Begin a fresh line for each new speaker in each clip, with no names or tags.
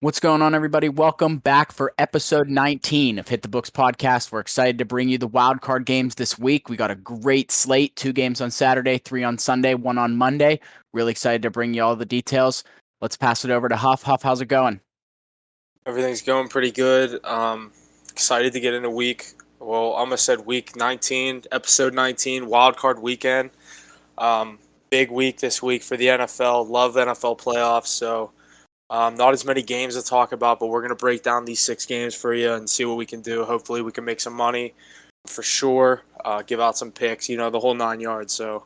What's going on, everybody? Welcome back for episode 19 of Hit the Books podcast. We're excited to bring you the wild card games this week. We got a great slate, 2 games on Saturday, 3 on Sunday, 1 on Monday. Really excited to bring you all the details. Let's pass it over to Huff. Huff, how's it going?
Everything's going pretty good. Excited to get in a week. Well, almost said week 19, episode 19, wild card weekend. Big week this week for the NFL. Love the NFL playoffs. So, not as many games to talk about, but we're going to break down these 6 games for you and see what we can do. Hopefully, we can make some money for sure. Give out some picks, the whole 9 yards. So,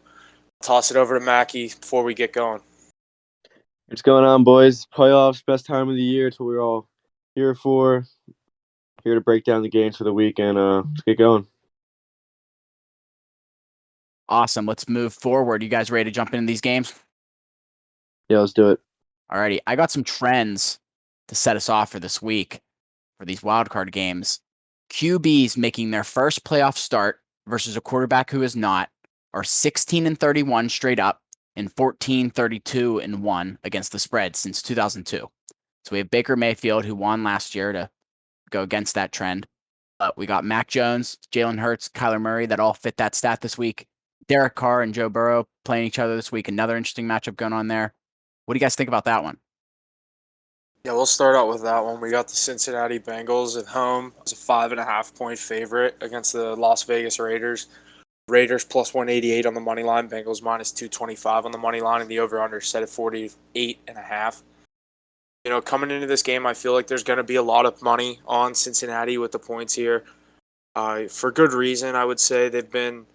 toss it over to Mackie before we get going.
What's going on, boys? Playoffs, best time of the year. It's what we're all here for. Here to break down the games for the weekend. Let's get going.
Awesome. Let's move forward. You guys ready to jump into these games?
Yeah, let's do it.
Alrighty. I got some trends to set us off for this week for these wild card games. QBs making their first playoff start versus a quarterback who is not are 16-31 straight up and 14-32-1 against the spread since 2002. So we have Baker Mayfield, who won last year, to go against that trend. We got Mac Jones, Jalen Hurts, Kyler Murray that all fit that stat this week. Derek Carr and Joe Burrow playing each other this week. Another interesting matchup going on there. What do you guys think about that one?
Yeah, we'll start out with that one. We got the Cincinnati Bengals at home. It's a 5.5-point favorite against the Las Vegas Raiders. Raiders plus 188 on the money line. Bengals minus 225 on the money line, and the over/under set at 48.5. Coming into this game, I feel like there's going to be a lot of money on Cincinnati with the points here. For good reason, I would say. They've been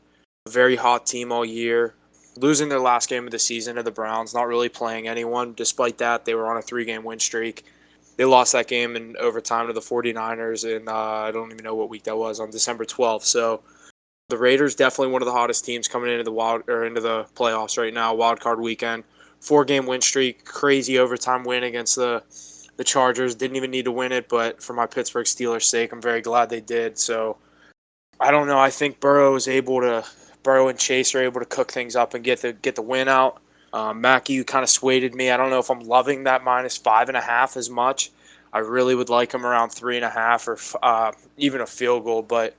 a very hot team all year. Losing their last game of the season to the Browns, not really playing anyone. Despite that, they were on a 3-game win streak. They lost that game in overtime to the 49ers, and I don't even know what week that was, on December 12th. So the Raiders definitely one of the hottest teams coming into the playoffs right now. Wild card weekend, 4-game win streak, crazy overtime win against the Chargers. Didn't even need to win it, but for my Pittsburgh Steelers' sake, I'm very glad they did. So I don't know. I think Burrow and Chase are able to cook things up and get the win out. Mackey, you kind of swayed me. I don't know if I'm loving that minus 5.5 as much. I really would like him around 3.5 or even a field goal, but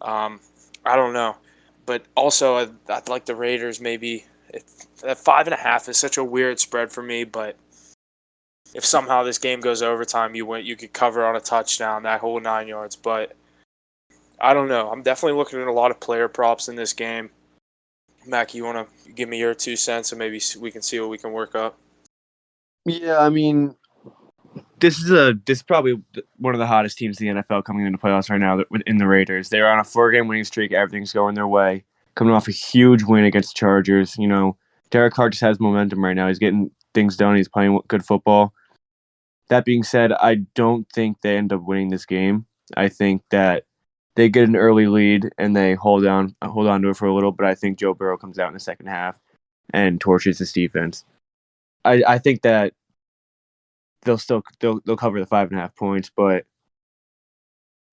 I don't know. But also, I'd like the Raiders maybe. That 5.5 is such a weird spread for me, but if somehow this game goes overtime, you could cover on a touchdown, that whole 9 yards. But I don't know. I'm definitely looking at a lot of player props in this game. Mac, you want to give me your 2 cents, and maybe we can see what we can work up?
Yeah, I mean, this is probably one of the hottest teams in the NFL coming into playoffs right now. In the Raiders, they're on a 4-game winning streak. Everything's going their way. Coming off a huge win against the Chargers. Derek Carr just has momentum right now. He's getting things done. He's playing good football. That being said, I don't think they end up winning this game. I think that they get an early lead and they hold on to it for a little, but I think Joe Burrow comes out in the second half and torches this defense. I think that they'll cover the 5.5 points, but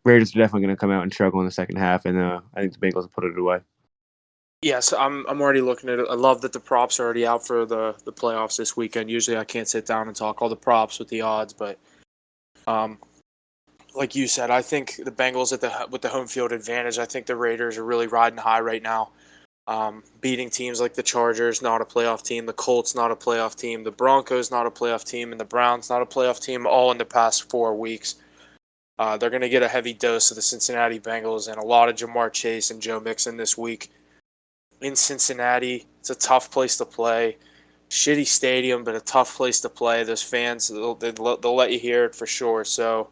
Raiders are definitely going to come out and struggle in the second half, and I think the Bengals will put it away.
Yes, I'm already looking at it. I love that the props are already out for the playoffs this weekend. Usually I can't sit down and talk all the props with the odds, but like you said, I think the Bengals with the home field advantage. I think the Raiders are really riding high right now, beating teams like the Chargers, not a playoff team, the Colts, not a playoff team, the Broncos, not a playoff team, and the Browns, not a playoff team, all in the past 4 weeks. They're going to get a heavy dose of the Cincinnati Bengals and a lot of Jamar Chase and Joe Mixon this week in Cincinnati. It's a tough place to play. Shitty stadium, but a tough place to play. Those fans, they'll let you hear it for sure. So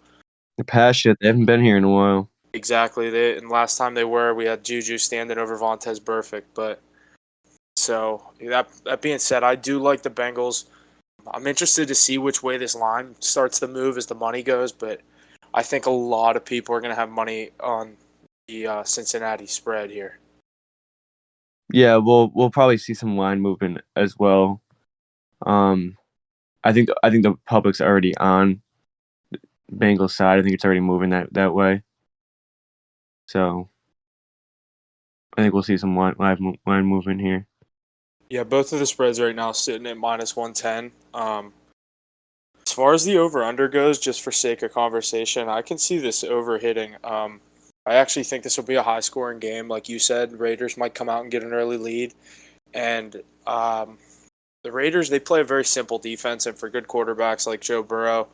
They're passionate. They haven't been here in a while.
exactly. And last time we had Juju standing over Vontez Burfict. But so that being said, I do like the Bengals. I'm interested to see which way this line starts to move as the money goes, but I think a lot of people are going to have money on the Cincinnati spread here.
Yeah, we'll probably see some line movement as well. I think the public's already on Bengals side. I think it's already moving that way. So I think we'll see some line movement here.
Yeah, both of the spreads right now sitting at minus 110. far as the over-under goes, just for sake of conversation, I can see this over hitting. I actually think this will be a high-scoring game. Like you said, Raiders might come out and get an early lead. And the Raiders, they play a very simple defense, and for good quarterbacks like Joe Burrow,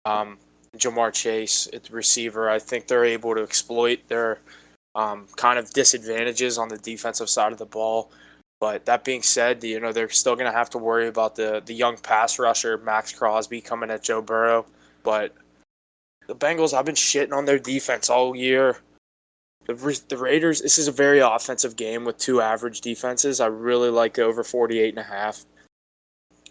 Jamar Chase at the receiver, I think they're able to exploit their kind of disadvantages on the defensive side of the ball. But that being said, they're still going to have to worry about the young pass rusher, Max Crosby, coming at Joe Burrow. But the Bengals, I've been shitting on their defense all year. The Raiders, this is a very offensive game with two average defenses. I really like over 48.5.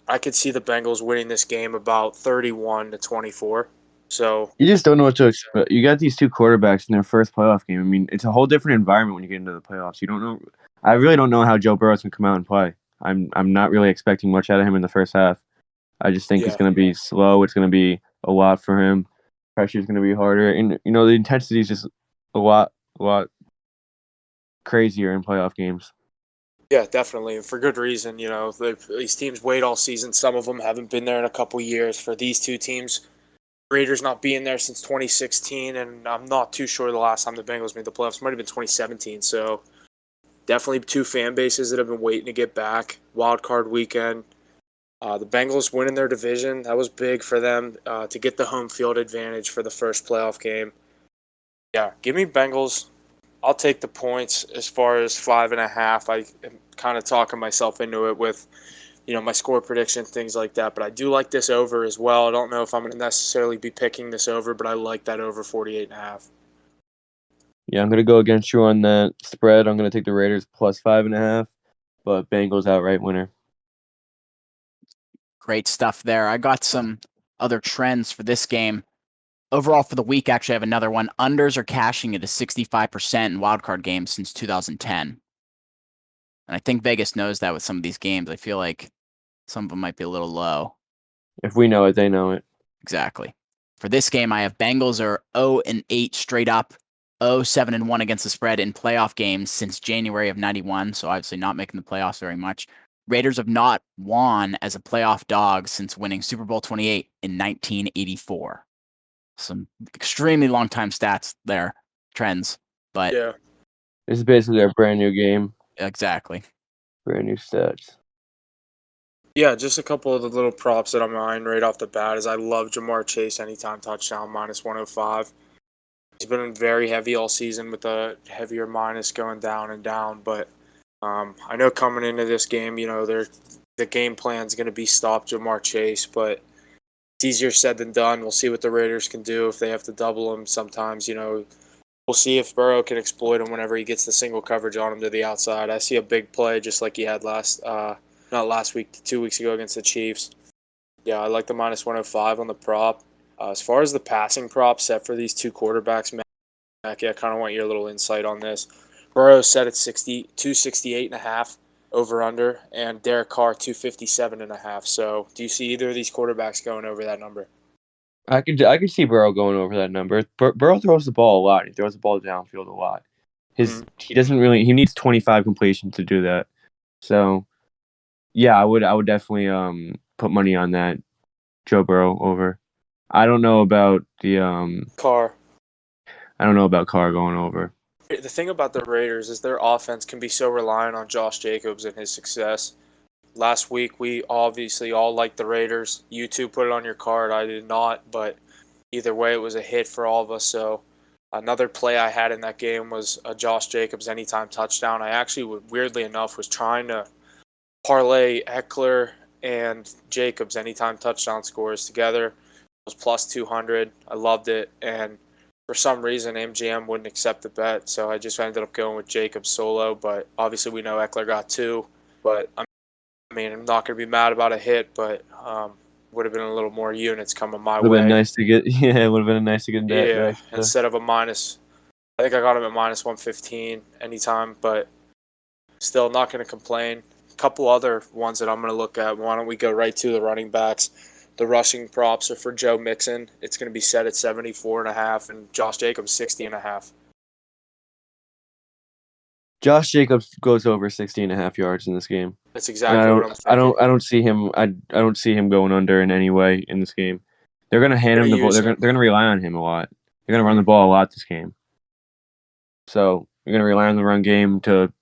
I could see the Bengals winning this game about 31-24. So
You just don't know what to expect. You got these two quarterbacks in their first playoff game. I mean, it's a whole different environment when you get into the playoffs. You don't know. I really don't know how Joe Burrow's gonna come out and play. I'm not really expecting much out of him in the first half. I just think it's gonna be slow. It's gonna be a lot for him. Pressure's gonna be harder, and the intensity is just a lot crazier in playoff games.
Yeah, definitely, and for good reason. These teams wait all season. Some of them haven't been there in a couple years. For these two teams, Raiders not being there since 2016, and I'm not too sure the last time the Bengals made the playoffs. Might have been 2017. So definitely two fan bases that have been waiting to get back. Wild card weekend. The Bengals winning their division, that was big for them to get the home field advantage for the first playoff game. Yeah, give me Bengals. I'll take the points as far as 5.5. I am kind of talking myself into it with, my score prediction, things like that. But I do like this over as well. I don't know if I'm going to necessarily be picking this over, but I like that over 48.5.
Yeah, I'm gonna go against you on that spread. I'm gonna take the Raiders plus 5.5, but Bengals outright winner.
Great stuff there. I got some other trends for this game. Overall for the week, actually, I have another one. Unders are cashing at a 65% in wildcard games since 2010. And I think Vegas knows that with some of these games. I feel like some of them might be a little low.
If we know it, they know it.
Exactly. For this game, I have Bengals are 0-8 straight up, 0-7-1 against the spread in playoff games since January of 91. So obviously not making the playoffs very much. Raiders have not won as a playoff dog since winning Super Bowl 28 in 1984. Some extremely long time stats there, trends, but
Yeah,
This is basically our brand new game,
exactly.
brand new stats.
Yeah, just a couple of the little props that I'm eyeing right off the bat is I love Jamar Chase anytime touchdown minus 105. He's been very heavy all season with a heavier minus going down and down, but I know coming into this game, the game plan is going to be stop Jamar Chase, but it's easier said than done. We'll see what the Raiders can do if they have to double him sometimes. We'll see if Burrow can exploit him whenever he gets the single coverage on him to the outside. I see a big play just like he had not last week, 2 weeks ago against the Chiefs. Yeah, I like the minus 105 on the prop. As far as the passing prop set for these two quarterbacks, Mac, I kind of want your little insight on this. Burrow set at 268.5 over under, and Derek Carr 257.5. So, do you see either of these quarterbacks going over that number?
I could see Burrow going over that number. Burrow throws the ball a lot. He throws the ball downfield a lot. He doesn't really. He needs 25 completions to do that. So, yeah, I would definitely put money on that Joe Burrow over. I don't know about the
Carr.
I don't know about Carr going over.
The thing about the Raiders is their offense can be so reliant on Josh Jacobs and his success. Last week, we obviously all liked the Raiders. You two put it on your card. I did not, but either way, it was a hit for all of us. So another play I had in that game was a Josh Jacobs anytime touchdown. I actually, weirdly enough, was trying to parlay Eckler and Jacobs anytime touchdown scores together. It was plus 200. I loved it, and for some reason, MGM wouldn't accept the bet, so I just ended up going with Jacobs solo. But obviously, we know Eckler got 2. But I'm not going to be mad about a hit, but would have been a little more units coming my way.
Would have been nice to get. Yeah, it would have been nice to get that.
Yeah, instead of a minus. I think I got him at minus 115 anytime, but still not going to complain. A couple other ones that I'm going to look at. Why don't we go right to the running backs? The rushing props are for Joe Mixon. It's going to be set at 74.5, and Josh Jacobs 60.5.
Josh Jacobs goes over 60.5 yards in this game.
That's
And
exactly what I'm thinking.
I don't see him. I don't see him going under in any way in this game. They're gonna hand him the ball.
use
They're
him.
gonna rely on him a lot. They're gonna run the ball a lot this game. So you're gonna rely on the run game to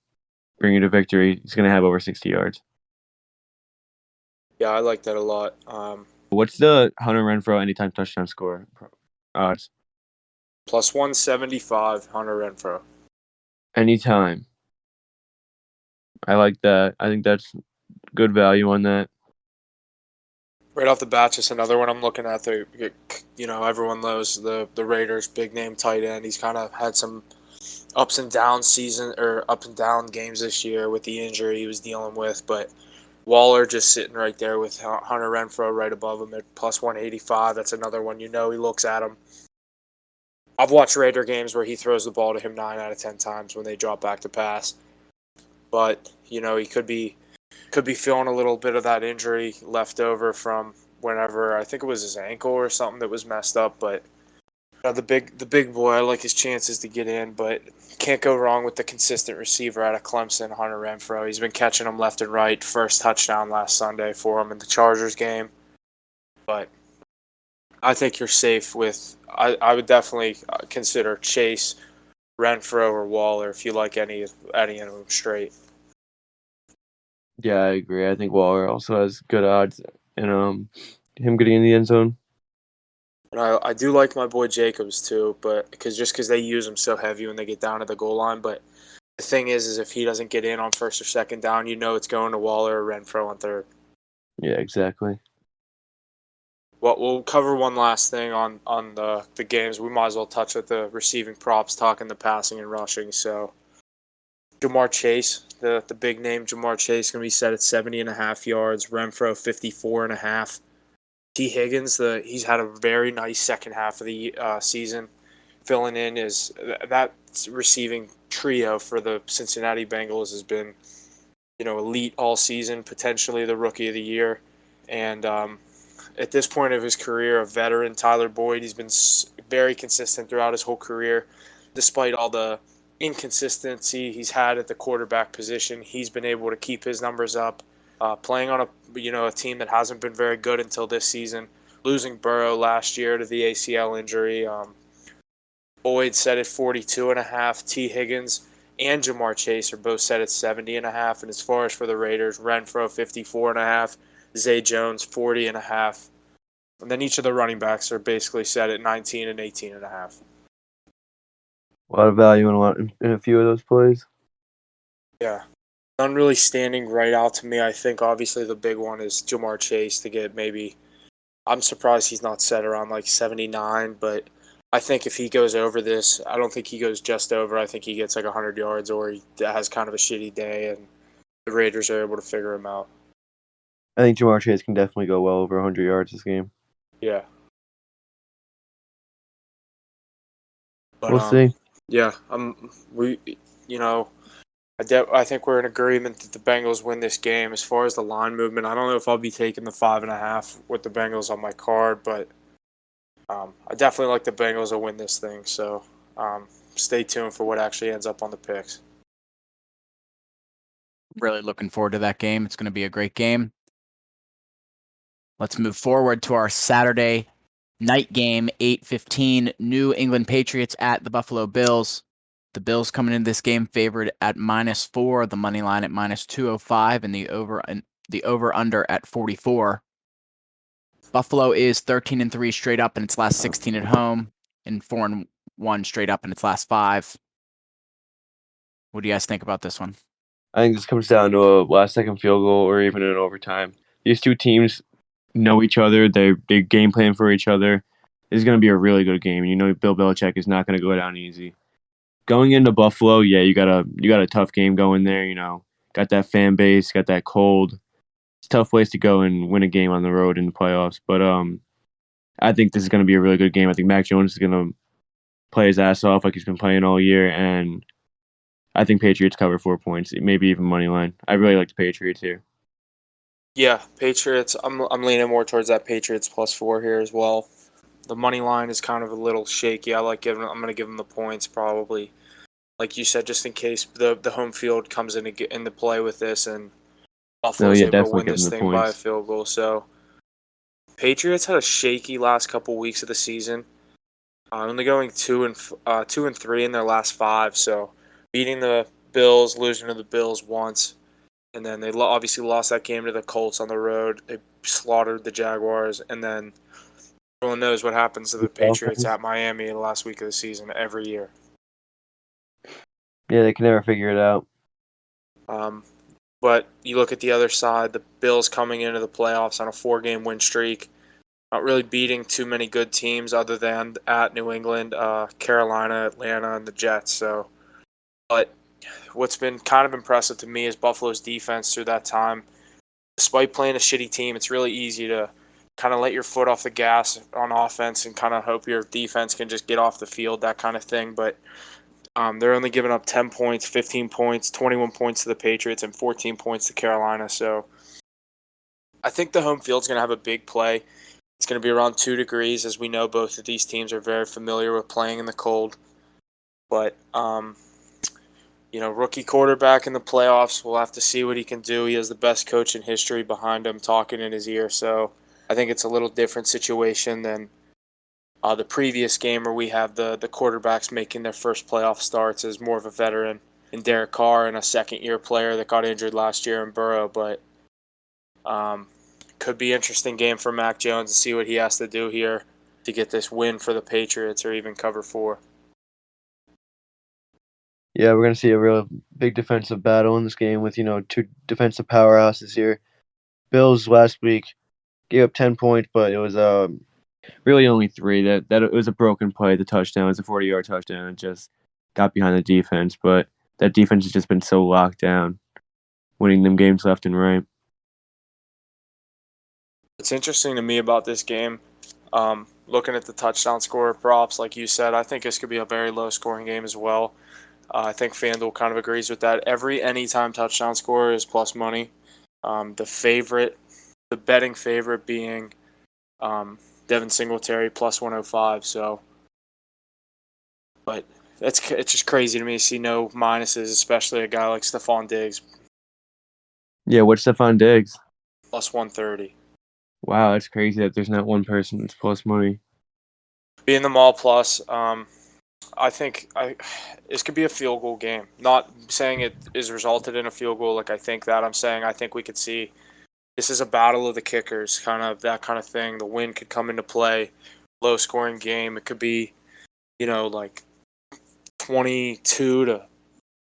bring you to victory. He's gonna have over 60 yards.
Yeah, I like that a lot.
What's the Hunter Renfrow anytime touchdown score odds?
Plus 175, Hunter Renfrow.
Anytime. I like that. I think that's good value on that.
Right off the bat, just another one I'm looking at. Everyone knows the Raiders' big name tight end. He's kind of had some ups and down games this year with the injury he was dealing with. But Waller just sitting right there with Hunter Renfrow right above him at plus 185. That's another one. He looks at him. I've watched Raider games where he throws the ball to him 9 out of 10 times when they drop back to pass. But he could be feeling a little bit of that injury left over from whenever, I think it was his ankle or something that was messed up. But the big boy, I like his chances to get in, but can't go wrong with the consistent receiver out of Clemson, Hunter Renfrow. He's been catching them left and right. First touchdown last Sunday for him in the Chargers game. But I think you're safe with. I would definitely consider Chase, Renfrow, or Waller if you like any of them straight.
Yeah, I agree. I think Waller also has good odds in him getting in the end zone.
And I do like my boy Jacobs too, but because they use him so heavy when they get down to the goal line. But the thing is if he doesn't get in on first or second down, it's going to Waller or Renfrow on third.
Yeah, exactly.
Well, we'll cover one last thing on the games. We might as well touch at the receiving props, talking the passing and rushing. So Ja'Marr Chase, the big name Ja'Marr Chase, going to be set at 70.5 yards. Renfrow 54.5. T. Higgins, he's had a very nice second half of the season. Filling in is that receiving trio for the Cincinnati Bengals has been, elite all season. Potentially the rookie of the year, and at this point of his career, a veteran, Tyler Boyd, he's been very consistent throughout his whole career, despite all the inconsistency he's had at the quarterback position. He's been able to keep his numbers up. Playing on a team that hasn't been very good until this season, losing Burrow last year to the ACL injury. Boyd set at 42.5. T. Higgins and Ja'Marr Chase are both set at 70.5. And as far as for the Raiders, Renfrow 54.5, Zay Jones 40.5. And then each of the running backs are basically set at 19 and 18.5.
A lot of value in a few of those plays.
Yeah. None really standing right out to me. I think obviously the big one is Ja'Marr Chase to get maybe. I'm surprised he's not set around like 79, but I think if he goes over this, I don't think he goes just over. I think he gets like 100 yards or he has kind of a shitty day and the Raiders are able to figure him out.
I think Ja'Marr Chase can definitely go well over 100 yards this game.
Yeah. But,
we'll see.
Yeah, I think we're in agreement that the Bengals win this game. As far as the line movement, I don't know if I'll be taking the 5.5 with the Bengals on my card, but I definitely like the Bengals to win this thing. So stay tuned for what actually ends up on the picks.
Really looking forward to that game. It's going to be a great game. Let's move forward to our Saturday night game, 8:15. New England Patriots at the Buffalo Bills. The Bills coming in this game favored at -4, the money line at -205, and the over/under at 44. Buffalo is 13-3 straight up in its last 16 at home, and 4-1 straight up in its last 5. What do you guys think about this one?
I think this comes down to a last-second field goal or even an overtime. These two teams know each other. They game plan for each other. This is going to be a really good game. Bill Belichick is not going to go down easy. Going into Buffalo, yeah, you got a tough game going there. Got that fan base, got that cold. It's a tough place to go and win a game on the road in the playoffs. But I think this is going to be a really good game. I think Mac Jones is going to play his ass off like he's been playing all year, and I think Patriots cover 4 points, maybe even money line. I really like the Patriots here.
Yeah, Patriots. I'm leaning more towards that Patriots +4 here as well. The money line is kind of a little shaky. I'm going to give them the points probably. like you said, just in case the home field comes into play with this and
No,
Buffalo's
yeah,
able to
definitely
win
give them
this
the
thing by a
points.
field goal. So Patriots had a shaky last couple weeks of the season, only going 2-3 in their last five. So beating the Bills, losing to the Bills once, and then they obviously lost that game to the Colts on the road. They slaughtered the Jaguars, and then everyone knows what happens to the Patriots
Dolphins.
at Miami the last week of the season every year.
Yeah, they can never figure it out.
But you look at the other side, the Bills coming into the playoffs on a 4-game win streak, not really beating too many good teams other than at New England, Carolina, Atlanta, and the Jets. So, but what's been kind of impressive to me is Buffalo's defense through that time. Despite playing a shitty team, it's really easy to kind of let your foot off the gas on offense and kind of hope your defense can just get off the field, that kind of thing. But they're only giving up 10 points, 15 points, 21 points to the Patriots, and 14 points to Carolina. So I think the home field's going to have a big play. It's going to be around 2 degrees. As we know, both of these teams are very familiar with playing in the cold. But, rookie quarterback in the playoffs, we'll have to see what he can do. He has the best coach in history behind him talking in his ear. So I think it's a little different situation than the previous game where we have the quarterbacks making their first playoff starts as more of a veteran in Derek Carr and a second-year player that got injured last year in Burrow. But could be interesting game for Mac Jones to see what he has to do here to get this win for the Patriots or even cover 4.
Yeah, we're gonna see a real big defensive battle in this game with two defensive powerhouses here. Bills last week gave up 10 points, but it was really only 3. That it was a broken play. The touchdown was a 40-yard touchdown. It just got behind the defense, but that defense has just been so locked down, winning them games left and right.
What's interesting to me about this game, looking at the touchdown score props, like you said, I think this could be a very low-scoring game as well. I think FanDuel kind of agrees with that. Every anytime touchdown score is plus money. The betting favorite being Devin Singletary plus 105. So, but it's just crazy to me to see no minuses, especially a guy like Stephon Diggs
Yeah, what's Stephon Diggs?
plus 130.
Wow, that's crazy that there's not one person that's plus money.
Being the mall plus, I think this could be a field goal game. Not saying it is resulted in a field goal like I think that. I'm saying I think we could see this is a battle of the kickers, kind of that kind of thing. The wind could come into play, low scoring game. It could be, like 22 to,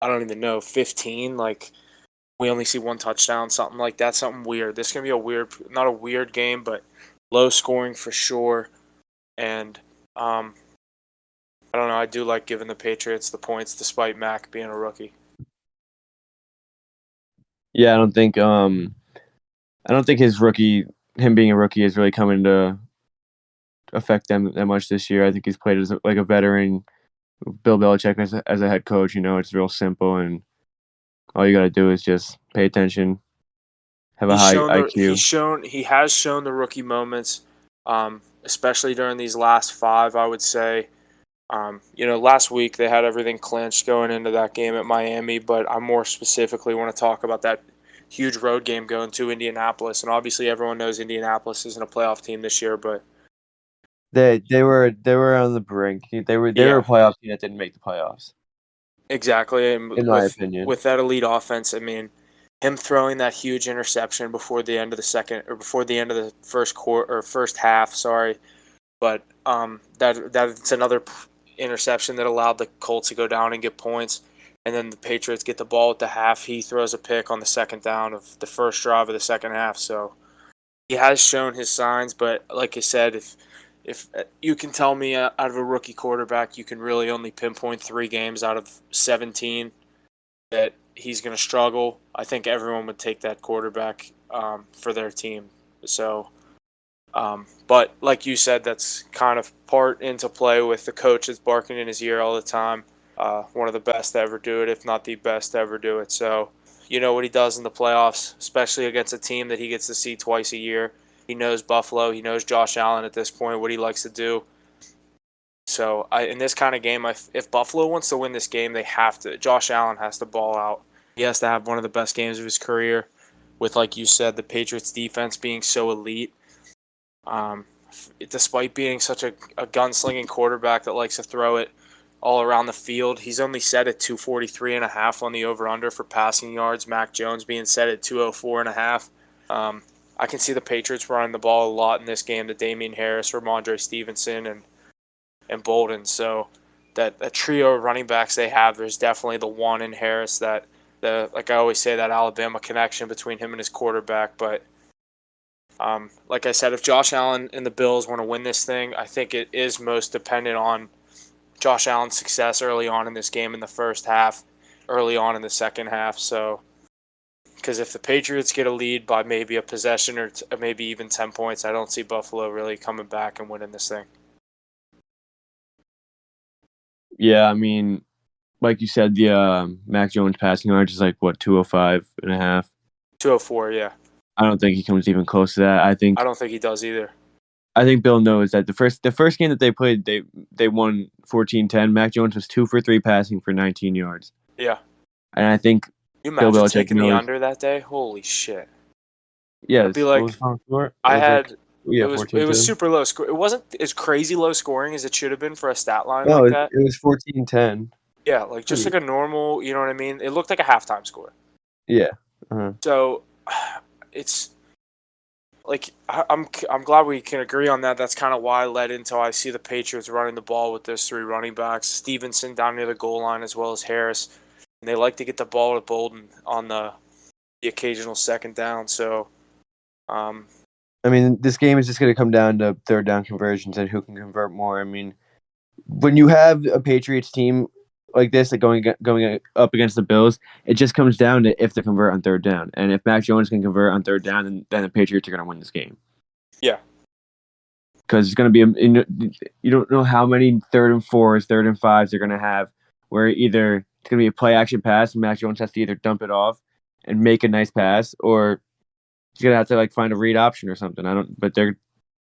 I don't even know, 15. Like we only see one touchdown, something like that, something weird. This is going to be not a weird game, but low scoring for sure. And, I don't know. I do like giving the Patriots the points despite Mac being a rookie.
Yeah, I don't think him being a rookie is really coming to affect them that much this year. I think he's played as like a veteran. Bill Belichick as a head coach, it's real simple, and all you got to do is just pay attention, have a high IQ.
He has shown the rookie moments, especially during these last 5. I would say, last week they had everything clinched going into that game at Miami, but I more specifically want to talk about that huge road game going to Indianapolis. And obviously, everyone knows Indianapolis isn't a playoff team this year, but
They were on the brink. They were a playoff team that didn't make the playoffs,
exactly. And
in my opinion.
with that elite offense, I mean, him throwing that huge interception before the end of the first quarter or first half, sorry, but that's another interception that allowed the Colts to go down and get points. And then the Patriots get the ball at the half. He throws a pick on the second down of the first drive of the second half. So he has shown his signs, but like I said, if you can tell me out of a rookie quarterback, you can really only pinpoint 3 games out of 17 that he's going to struggle. I think everyone would take that quarterback for their team. So, but like you said, that's kind of part into play with the coach that's barking in his ear all the time. One of the best to ever do it, if not the best to ever do it. So, you know what he does in the playoffs, especially against a team that he gets to see twice a year. He knows Buffalo. He knows Josh Allen at this point, what he likes to do. So in this kind of game, if Buffalo wants to win this game, they have to. Josh Allen has to ball out. He has to have one of the best games of his career, with, like you said, the Patriots defense being so elite. Despite being such a gunslinging quarterback that likes to throw it all around the field, he's only set at 243.5 on the over/under for passing yards. Mac Jones being set at 204.5. I can see the Patriots running the ball a lot in this game to Damian Harris, Ramondre Stevenson, and Bolden. So that trio of running backs they have, there's definitely the one in Harris that like I always say, that Alabama connection between him and his quarterback. But like I said, if Josh Allen and the Bills want to win this thing, I think it is most dependent on Josh Allen's success early on in this game in the first half, early on in the second half. So, because if the Patriots get a lead by maybe a possession or maybe even 10 points, I don't see Buffalo really coming back and winning this thing.
Yeah, I mean, like you said, the Mac Jones passing yards is like, what, 205.5?
204, yeah.
I don't think he comes even close to that.
I don't think he does either.
I think Bill knows that the first game that they played, they won 14-10. Mac Jones was 2 for 3 passing for 19 yards.
Yeah.
And I think
You
Bill
imagine
Belichick
taking the
knows.
under that day? Holy shit.
Yeah,
It'd be like,
what was the final score?
I
It was
had
like, yeah,
it was
14-10.
super low score. It wasn't as crazy low scoring as it should have been for a stat line
No,
like that.
it was 14-10.
Yeah, like just like a normal, you know what I mean? It looked like a halftime score.
Yeah. Uh-huh.
So it's like I'm glad we can agree on that. That's kind of why I led into I see the Patriots running the ball with those three running backs, Stevenson down near the goal line as well as Harris, and they like to get the ball to Bolden on the occasional second down. So,
I mean, this game is just going to come down to third down conversions and who can convert more. I mean, when you have a Patriots team like this, like going up against the Bills, it just comes down to if they convert on third down. And if Mac Jones can convert on third down, then the Patriots are going to win this game.
yeah,
Because it's going to be, you don't know how many 3rd and 4s, 3rd and 5s they're going to have, where either it's going to be a play action pass and Mac Jones has to either dump it off and make a nice pass, or he's going to have to like find a read option or something. But they're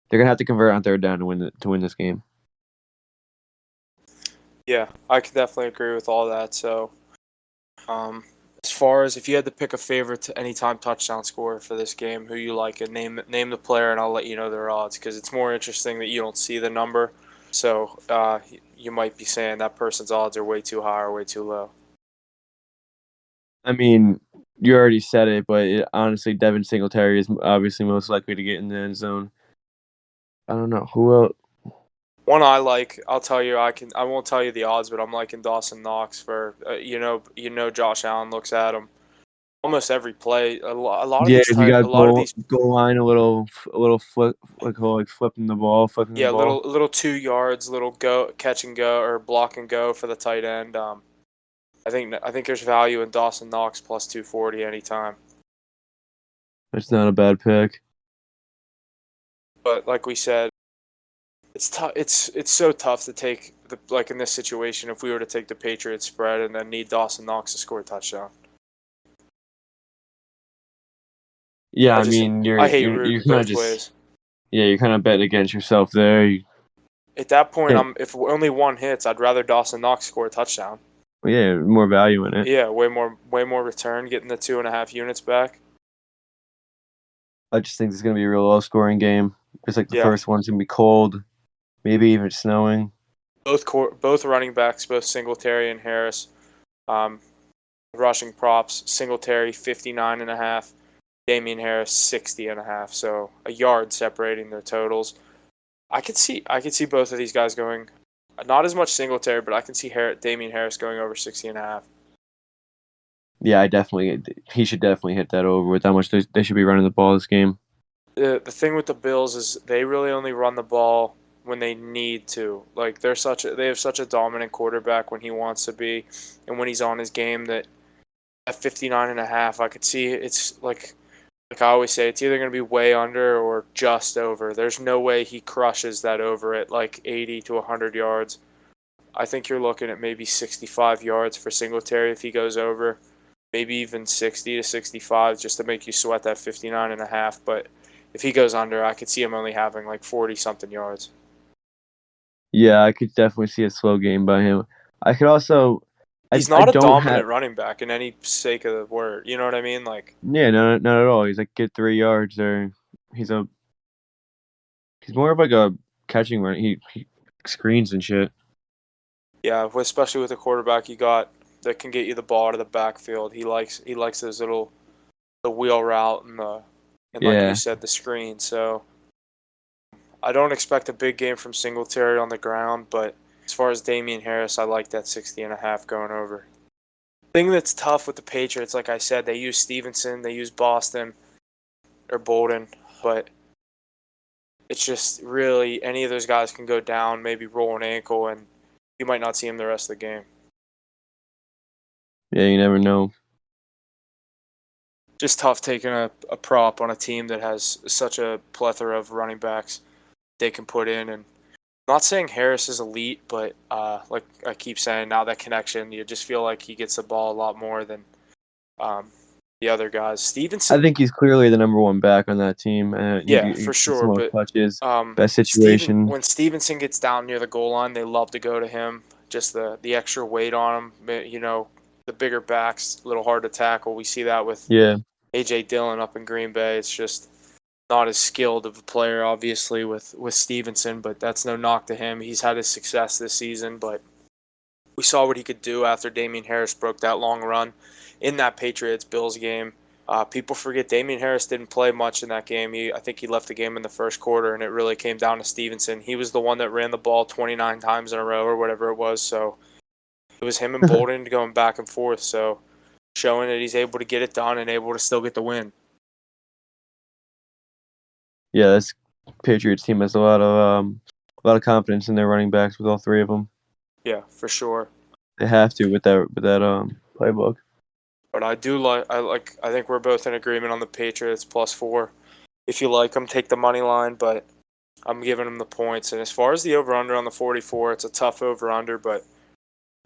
going to have to convert on third down to win this game.
yeah, I could definitely agree with all that. So, as far as if you had to pick a favorite to anytime touchdown scorer for this game, who you like, and name the player, and I'll let you know their odds because it's more interesting that you don't see the number. So you might be saying that person's odds are way too high or way too low.
I mean, you already said it, but honestly, Devin Singletary is obviously most likely to get in the end zone. I don't know who else.
One I like, I'll tell you, I won't tell you the odds, but I'm liking Dawson Knox for Josh Allen looks at him almost every play. A lot of
Yeah,
these
if you got
type,
goal line, a little flip, like flipping the ball, flipping
yeah,
the ball.
little 2 yards, little go catch and go or block and go for the tight end. I think there's value in Dawson Knox plus 240 anytime.
That's not a bad pick.
But like we said, it's tough. It's so tough to take like in this situation if we were to take the Patriots spread and then need Dawson Knox to score a touchdown.
Yeah,
I hate
you're
rooting
kind of
both ways.
yeah, you're kind of betting against yourself there.
At that point,
Yeah.
if only one hits, I'd rather Dawson Knox score a touchdown.
Yeah, more value in it.
Yeah, way more return, getting the 2.5 units back.
I just think it's gonna be a real low scoring game. Just like the
Yeah.
first one's gonna be cold, maybe even snowing.
Both running backs, both Singletary and Harris, rushing props. Singletary 59.5, Damian Harris 60.5. So a yard separating their totals. I could see both of these guys going. Not as much Singletary, but I can see Damian Harris going over 60.5.
Yeah, he should definitely hit that over with how much they should be running the ball this game.
The thing with the Bills is they really only run the ball when they need to. Like they have such a dominant quarterback when he wants to be, and when he's on his game that at 59.5, I could see it's like I always say, it's either going to be way under or just over. There's no way he crushes that over at like 80 to 100 yards. I think you're looking at maybe 65 yards for Singletary if he goes over, maybe even 60 to 65 just to make you sweat that 59.5. But if he goes under, I could see him only having like 40-something yards.
Yeah, I could definitely see a slow game by him. I could also.
He's
I
not a
don't
dominant
have.
running back in any sake of the word. You know what I mean? Like,
Yeah, no, not at all. He's like get 3 yards or he's a. He's more of like a catching run. He screens and shit.
yeah, especially with a quarterback you got that can get you the ball out of the backfield. He likes those little the wheel route and like we
Yeah,
said, the screen. So I don't expect a big game from Singletary on the ground, but as far as Damian Harris, I like that 60.5 going over. Thing that's tough with the Patriots, like I said, they use Stevenson, they use Boston or Bolden, but it's just really any of those guys can go down, maybe roll an ankle, and you might not see him the rest of the game.
yeah. You never know.
Just tough taking a prop on a team that has such a plethora of running backs they can put in. And I'm not saying Harris is elite, but like I keep saying, now that connection, you just feel like he gets the ball a lot more than um, the other guys.
I
Stevenson,
think he's clearly the number one back on that team.
yeah,
He
for
gets the
sure.
most
But
touches, best situation.
When Stevenson gets down near the goal line, they love to go to him. Just the extra weight on him, the bigger backs, a little hard to tackle. We see that with
Yeah,
AJ Dillon up in Green Bay. It's just not as skilled of a player, obviously, with Stevenson, but that's no knock to him. He's had his success this season, but we saw what he could do after Damian Harris broke that long run in that Patriots-Bills game. People forget Damian Harris didn't play much in that game. I think he left the game in the first quarter, and it really came down to Stevenson. He was the one that ran the ball 29 times in a row or whatever it was, so it was him and Bolden going back and forth, so showing that he's able to get it done and able to still get the win.
yeah. This Patriots team has a lot of confidence in their running backs with all three of them.
Yeah, for sure.
They have to with that playbook.
But I think we're both in agreement on the Patriots +4. If you like them, take the money line, but I'm giving them the points. And as far as the over/under on the 44, it's a tough over/under, but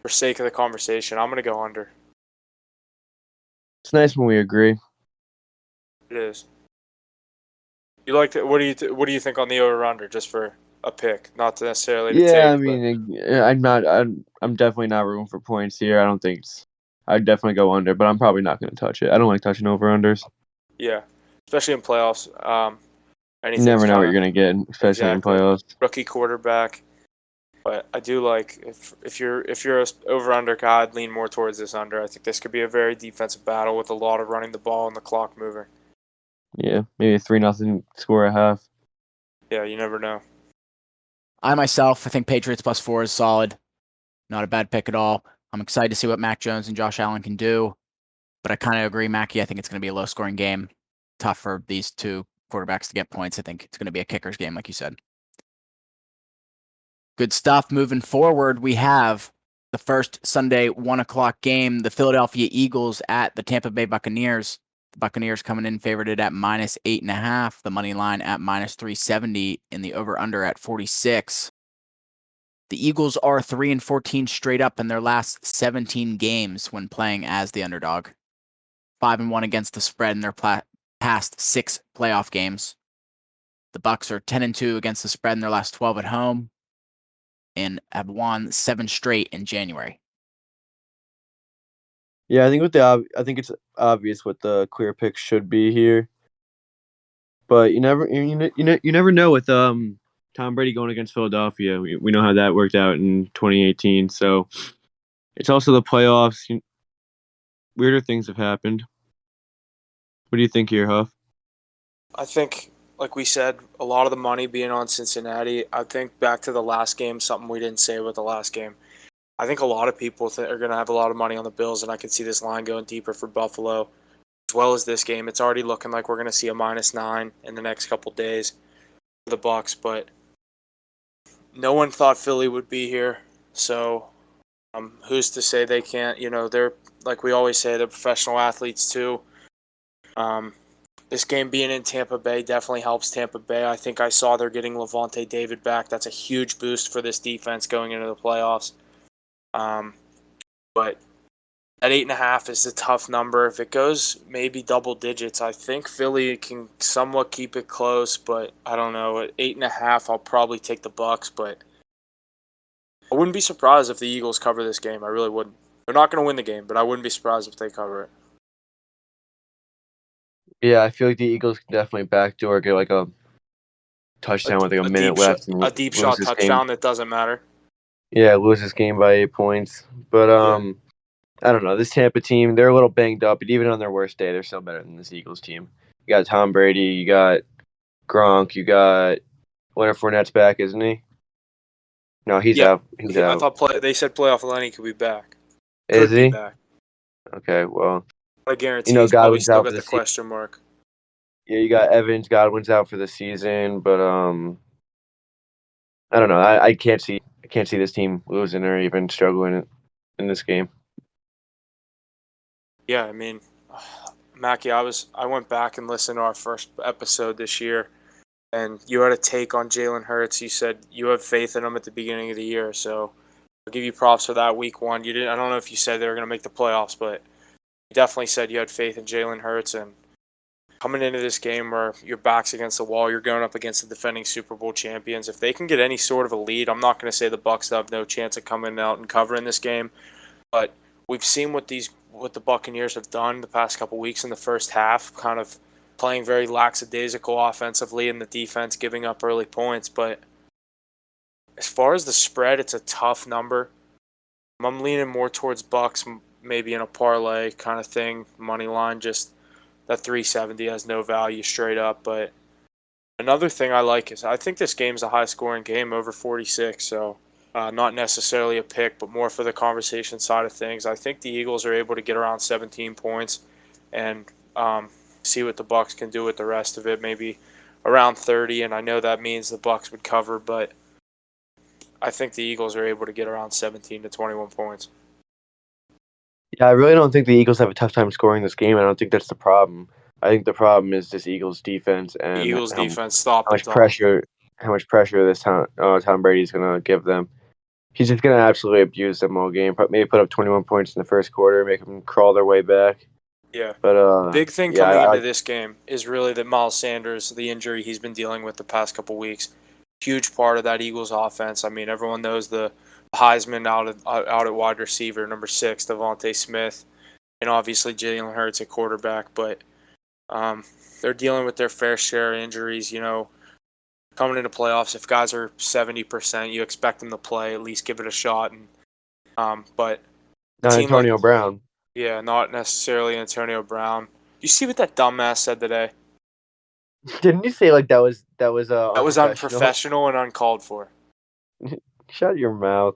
for sake of the conversation, I'm going to go under.
It's nice when we agree.
It is. You like to, what do you think on the over/under just for a pick, not necessarily to
Yeah,
take,
I
but
mean, I'm definitely not rooting for points here. I don't think I'd definitely go under, but I'm probably not going to touch it. I don't like touching over unders.
yeah, especially in playoffs.
You
Anything's
never know what
kind
you're
of
going to get, especially in
exactly
playoffs.
rookie quarterback. But I do like if you're a over under guy, I'd lean more towards this under. I think this could be a very defensive battle with a lot of running the ball and the clock moving.
Yeah, maybe a 3-0 score at half.
Yeah, you never know.
I think Patriots +4 is solid. Not a bad pick at all. I'm excited to see what Mac Jones and Josh Allen can do. But I kind of agree, Mackie. I think it's going to be a low-scoring game. Tough for these two quarterbacks to get points. I think it's going to be a kicker's game, like you said. Good stuff. Moving forward, we have the first Sunday 1 o'clock game, the Philadelphia Eagles at the Tampa Bay Buccaneers. The Buccaneers coming in favored at -8.5. The money line at -370, and the over/under at 46. The Eagles are 3-14 straight up in their last 17 games when playing as the underdog. 5-1 against the spread in their past 6 playoff games. The Bucs are 10-2 against the spread in their last 12 at home, and have won 7 straight in January.
Yeah, I think it's obvious what the clear pick should be here. But you never know with Tom Brady going against Philadelphia. We know how that worked out in 2018. So it's also the playoffs. Weirder things have happened. What do you think here, Huff?
I think, like we said, a lot of the money being on Cincinnati. I think back to the last game, something we didn't say about the last game. I think a lot of people are going to have a lot of money on the Bills, and I could see this line going deeper for Buffalo, as well as this game. It's already looking like we're going to see a -9 in the next couple days for the Bucs, but no one thought Philly would be here. So who's to say they can't? They're, like we always say, they're professional athletes too. This game being in Tampa Bay definitely helps Tampa Bay. I think I saw they're getting Levante David back. That's a huge boost for this defense going into the playoffs. But at 8.5 is a tough number. If it goes maybe double digits, I think Philly can somewhat keep it close. But I don't know. At 8.5, I'll probably take the Bucs. But I wouldn't be surprised if the Eagles cover this game. I really wouldn't. They're not going to win the game, but I wouldn't be surprised if they cover it.
Yeah, I feel like the Eagles can definitely backdoor get like a touchdown with like a minute left and
A deep
lose
shot
this
touchdown
game.
that doesn't matter.
Yeah, lose this game by 8 points. But I don't know. This Tampa team, they're a little banged up, but even on their worst day, they're still better than this Eagles team. You got Tom Brady, you got Gronk, you got Leonard Fournette's back, isn't he? No, he's
Yeah.
out. He's
I
out.
thought they said playoff Lenny could be back.
Is
Could be
he?
back.
Okay, well,
I guarantee he's probably
Godwin's
still
out for
got
the
the
season.
question mark.
Yeah, you got Evans, Godwin's out for the season, but I don't know. I can't see this team losing or even struggling in this game.
Yeah, I mean, Mackie, I went back and listened to our first episode this year, and you had a take on Jalen Hurts. You said you have faith in him at the beginning of the year, so I'll give you props for that. Week 1, you didn't. I don't know if you said they were going to make the playoffs, but you definitely said you had faith in Jalen Hurts. And coming into this game where your back's against the wall, you're going up against the defending Super Bowl champions. If they can get any sort of a lead, I'm not going to say the Bucs have no chance of coming out and covering this game, but we've seen what the Buccaneers have done the past couple weeks in the first half, kind of playing very lackadaisical offensively and the defense giving up early points. But as far as the spread, it's a tough number. I'm leaning more towards Bucks, maybe in a parlay kind of thing, money line. Just that 370 has no value straight up. But another thing I like is I think this game's a high scoring game, over 46. So not necessarily a pick, but more for the conversation side of things. I think the Eagles are able to get around 17 points and see what the Bucs can do with the rest of it, maybe around 30. And I know that means the Bucs would cover, but I think the Eagles are able to get around 17 to 21 points.
Yeah, I really don't think the Eagles have a tough time scoring this game. I don't think that's the problem. I think the problem is this Eagles defense
The
and
Eagles
how
defense stopped
much pressure this Tom Brady's gonna give them. He's just gonna absolutely abuse them all game. Maybe put up 21 points in the first quarter, make them crawl their way back.
Yeah.
But
Big thing
yeah,
coming into this game is really that Miles Sanders, the injury he's been dealing with the past couple weeks, huge part of that Eagles offense. I mean, everyone knows the Heisman out at wide receiver, number 6, Devontae Smith, and obviously Jalen Hurts at quarterback. But they're dealing with their fair share of injuries. You know, coming into playoffs, if guys are 70%, you expect them to play, at least give it a shot. And but
not Antonio Brown.
Yeah, not necessarily Antonio Brown. You see what that dumbass said today?
Didn't you say like that was
That was unprofessional and uncalled for.
Shut your mouth.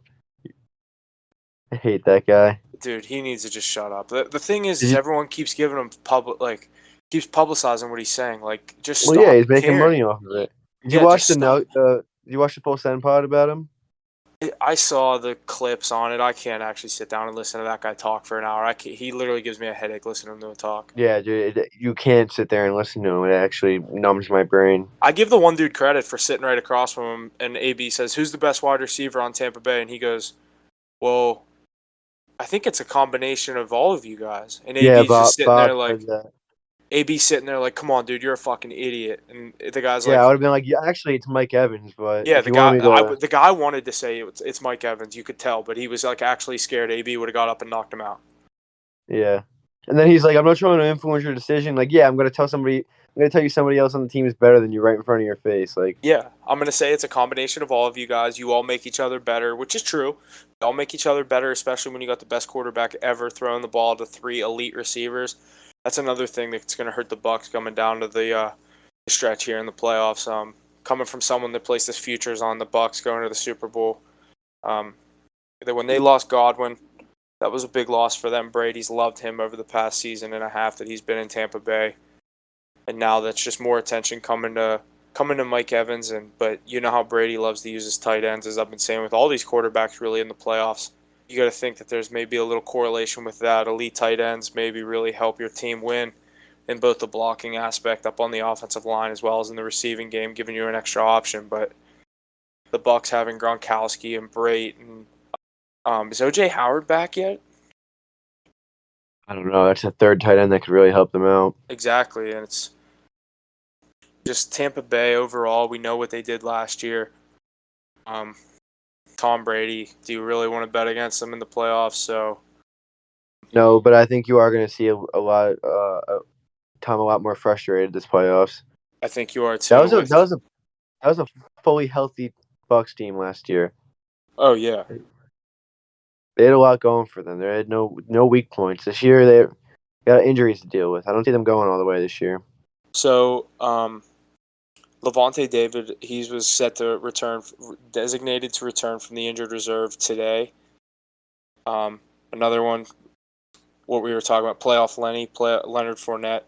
I hate that guy.
Dude, he needs to just shut up. The thing is everyone keeps giving him keeps publicizing what he's saying. Like, just stop.
Well, yeah, he's making money off of it. Did you watch the
stop.
Did you watch the full Send pod about him?
I saw the clips on it. I can't actually sit down and listen to that guy talk for an hour. He literally gives me a headache listening to him talk.
Yeah, dude, you can't sit there and listen to him. It actually numbs my brain.
I give the one dude credit for sitting right across from him, and AB says, "Who's the best wide receiver on Tampa Bay?" And he goes, "Well, I think it's a combination of all of you guys." And AB's just sitting there like, AB's sitting there like, "Come on, dude, you're a fucking idiot." And the guy's like,
"Yeah, I would have been like, yeah, actually, it's Mike Evans." But
yeah, the guy wanted to say it's Mike Evans. You could tell, but he was like actually scared. AB would have got up and knocked him out.
Yeah, and then he's like, "I'm not trying to influence your decision." Like, yeah, I'm gonna tell you somebody else on the team is better than you right in front of your face. Like,
yeah, I'm gonna say it's a combination of all of you guys. You all make each other better, which is true. You all make each other better, especially when you got the best quarterback ever throwing the ball to 3 elite receivers. That's another thing that's going to hurt the Bucs coming down to the stretch here in the playoffs. Coming from someone that placed his futures on the Bucs going to the Super Bowl, when they lost Godwin, that was a big loss for them. Brady's loved him over the past season and a half that he's been in Tampa Bay, and now that's just more attention coming to Mike Evans. But you know how Brady loves to use his tight ends, as I've been saying with all these quarterbacks really in the playoffs. You got to think that there's maybe a little correlation with that. Elite tight ends maybe really help your team win in both the blocking aspect up on the offensive line as well as in the receiving game, giving you an extra option. But the Bucs having Gronkowski and Brate and is OJ Howard back yet?
I don't know. That's a third tight end that could really help them out.
Exactly, and it's just Tampa Bay overall. We know what they did last year. Tom Brady. Do you really want to bet against him in the playoffs? So
No, but I think you are going to see Tom a lot more frustrated this playoffs.
I think you are too.
That was a fully healthy Bucks team last year.
Oh yeah.
They had a lot going for them. They had no weak points. This year they got injuries to deal with. I don't see them going all the way this year.
So Levante David, he was set to designated to return from the injured reserve today. Another one, what we were talking about, playoff Leonard Fournette.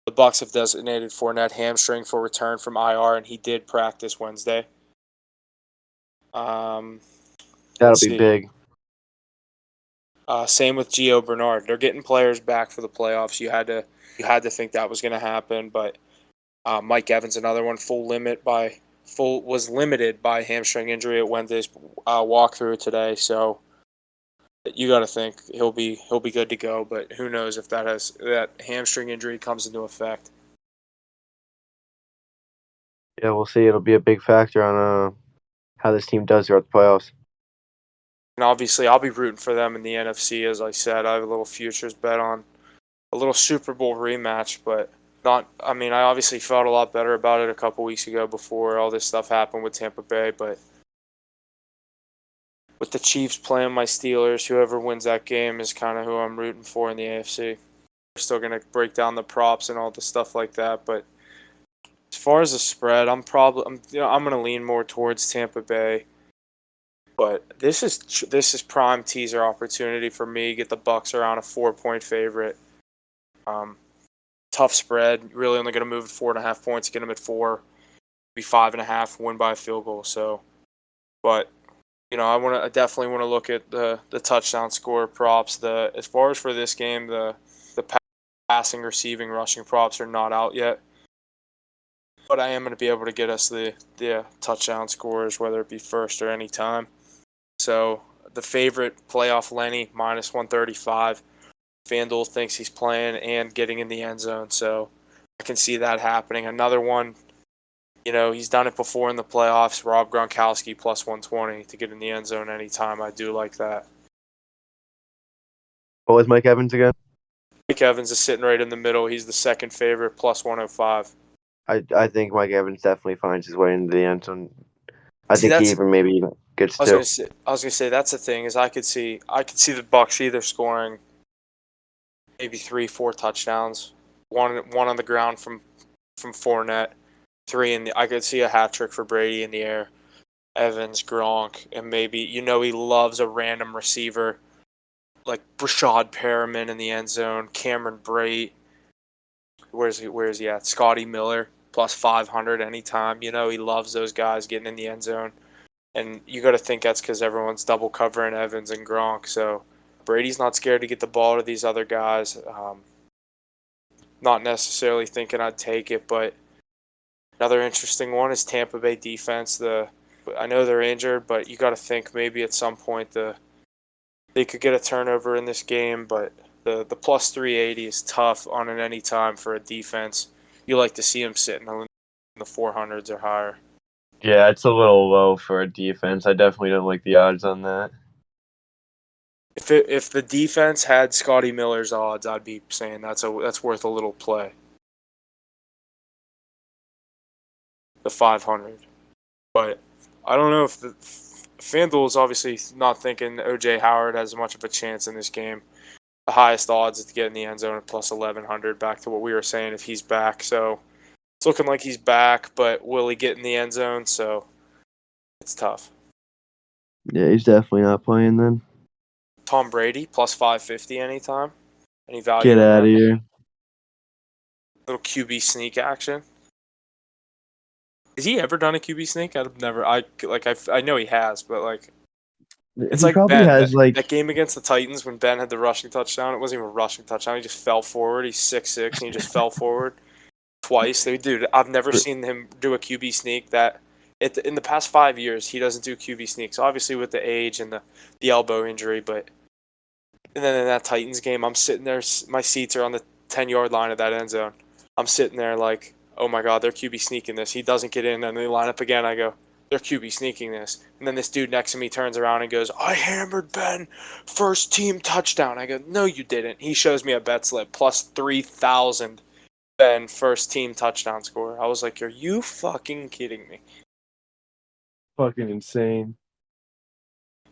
The Bucks have designated Fournette hamstring for return from IR, and he did practice Wednesday.
That'll
let's
be
see.
big.
Same with Gio Bernard. They're getting players back for the playoffs. You had to think that was going to happen, but Mike Evans, another one, was limited by hamstring injury at Wednesday's walkthrough today. So you got to think he'll be good to go. But who knows if that hamstring injury comes into effect.
Yeah, we'll see. It'll be a big factor on how this team does throughout the playoffs.
And obviously, I'll be rooting for them in the NFC. As I said, I have a little futures bet on a little Super Bowl rematch, but not. I mean, I obviously felt a lot better about it a couple weeks ago before all this stuff happened with Tampa Bay, but with the Chiefs playing my Steelers, whoever wins that game is kind of who I'm rooting for in the AFC. We're still going to break down the props and all the stuff like that, but as far as the spread, I'm going to lean more towards Tampa Bay. But this is prime teaser opportunity for me. Get the Bucks around a 4-point favorite. Tough spread. Really only going to move at 4.5 points. Get them at 4. Be 5.5. Win by a field goal. So, but I definitely want to look at the touchdown score props. As far as for this game, the passing, receiving, rushing props are not out yet. But I am going to be able to get us the touchdown scores, whether it be first or any time. So the favorite, playoff Lenny, minus 135. FanDuel thinks he's playing and getting in the end zone, so I can see that happening. Another one, he's done it before in the playoffs. Rob Gronkowski plus 120 to get in the end zone anytime. I do like that.
What was Mike Evans again?
Mike Evans is sitting right in the middle. He's the second favorite, plus 105.
I think Mike Evans definitely finds his way into the end zone. I think he even maybe gets two.
I was gonna say that's the thing is I could see the Bucks either scoring maybe 3-4 touchdowns, one on the ground from Fournette, 3 I could see a hat trick for Brady in the air, Evans, Gronk, and maybe he loves a random receiver like Brashad Perriman in the end zone, Cameron Brate. Where's he at? Scotty Miller plus 500 anytime. He loves those guys getting in the end zone. And you got to think that's because everyone's double covering Evans and Gronk. So Brady's not scared to get the ball to these other guys. Not necessarily thinking I'd take it, but another interesting one is Tampa Bay defense. I know they're injured, but you got to think maybe at some point they could get a turnover in this game. But the plus 380 is tough on an any time for a defense. You like to see them sitting in the 400s or higher.
Yeah, it's a little low for a defense. I definitely don't like the odds on that.
If the defense had Scotty Miller's odds, I'd be saying that's worth a little play. The 500, but I don't know if FanDuel is obviously not thinking O.J. Howard has much of a chance in this game. The highest odds is to get in the end zone at plus 1100. Back to what we were saying, if he's back, so it's looking like he's back, but will he get in the end zone? So it's tough.
Yeah, he's definitely not playing then.
Tom Brady plus 550 anytime. Any value?
Get out of here.
Little QB sneak action. Has he ever done a QB sneak? I know he has, but it's
he
like
probably
Ben,
has
that game against the Titans when Ben had the rushing touchdown. It wasn't even a rushing touchdown. He just fell forward. He's 6'6", and he just fell forward twice. Dude, I've never seen him do a QB sneak that. In the past 5 years, he doesn't do QB sneaks. Obviously, with the age and the elbow injury, but and then in that Titans game, I'm sitting there. My seats are on the 10-yard line of that end zone. I'm sitting there like, oh my God, they're QB sneaking this. He doesn't get in, and they line up again. I go, They're QB sneaking this. And then this dude next to me turns around and goes, I hammered Ben. First team touchdown. I go, no, you didn't. He shows me a bet slip. Plus 3,000 Ben first team touchdown score. I was like, are you fucking kidding me?
Fucking insane.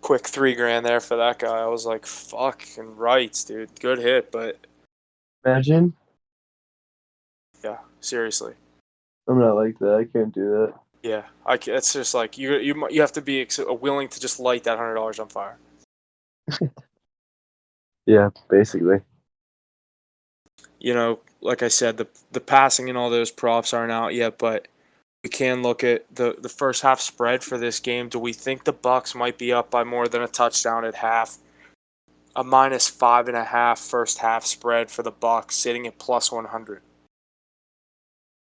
Quick $3,000 there for that guy. I was like, fucking rights, dude. Good hit, but
Imagine.
yeah, seriously.
I'm not like that. I can't do that.
Yeah, it's just like you have to be willing to just light that $100 on fire.
Yeah, basically.
You know, like I said, the passing and all those props aren't out yet, but we can look at the first half spread for this game. Do we think the Bucks might be up by more than a touchdown at half? A -5.5 first half spread for the Bucks, sitting at +100.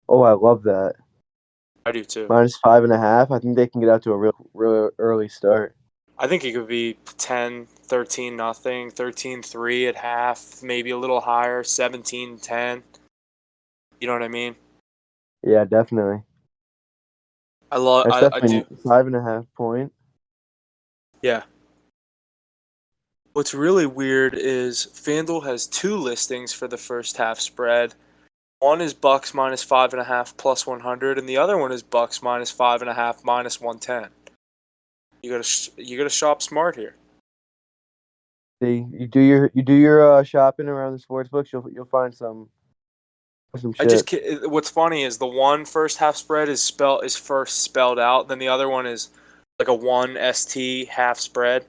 Oh, I love that.
I do too.
-5.5. I think they can get out to a real early start.
I think it could be 10, 13 nothing, 13-3 at half, maybe a little higher, 17-10. You know what I mean?
Yeah, definitely. That's
I
definitely
do.
5.5 point.
Yeah. What's really weird is FanDuel has 2 listings for the first half spread. One is Bucks -5.5 +100, and the other one is Bucks -5.5 -110. You gotta shop smart here.
See, you do your shopping around the sports books, you'll find some shit.
What's funny is the one first half spread is first spelled out, then the other one is like a 1 ST half spread.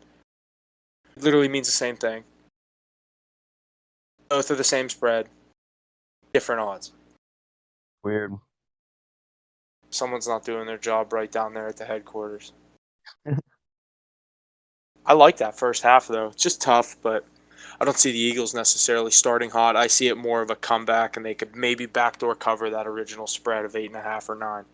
It literally means the same thing. Both are the same spread, different odds.
Weird.
Someone's not doing their job right down there at the headquarters. I like that first half though. It's just tough, but I don't see the Eagles necessarily starting hot. I see it more of a comeback, and they could maybe backdoor cover that original spread of 8.5 or 9.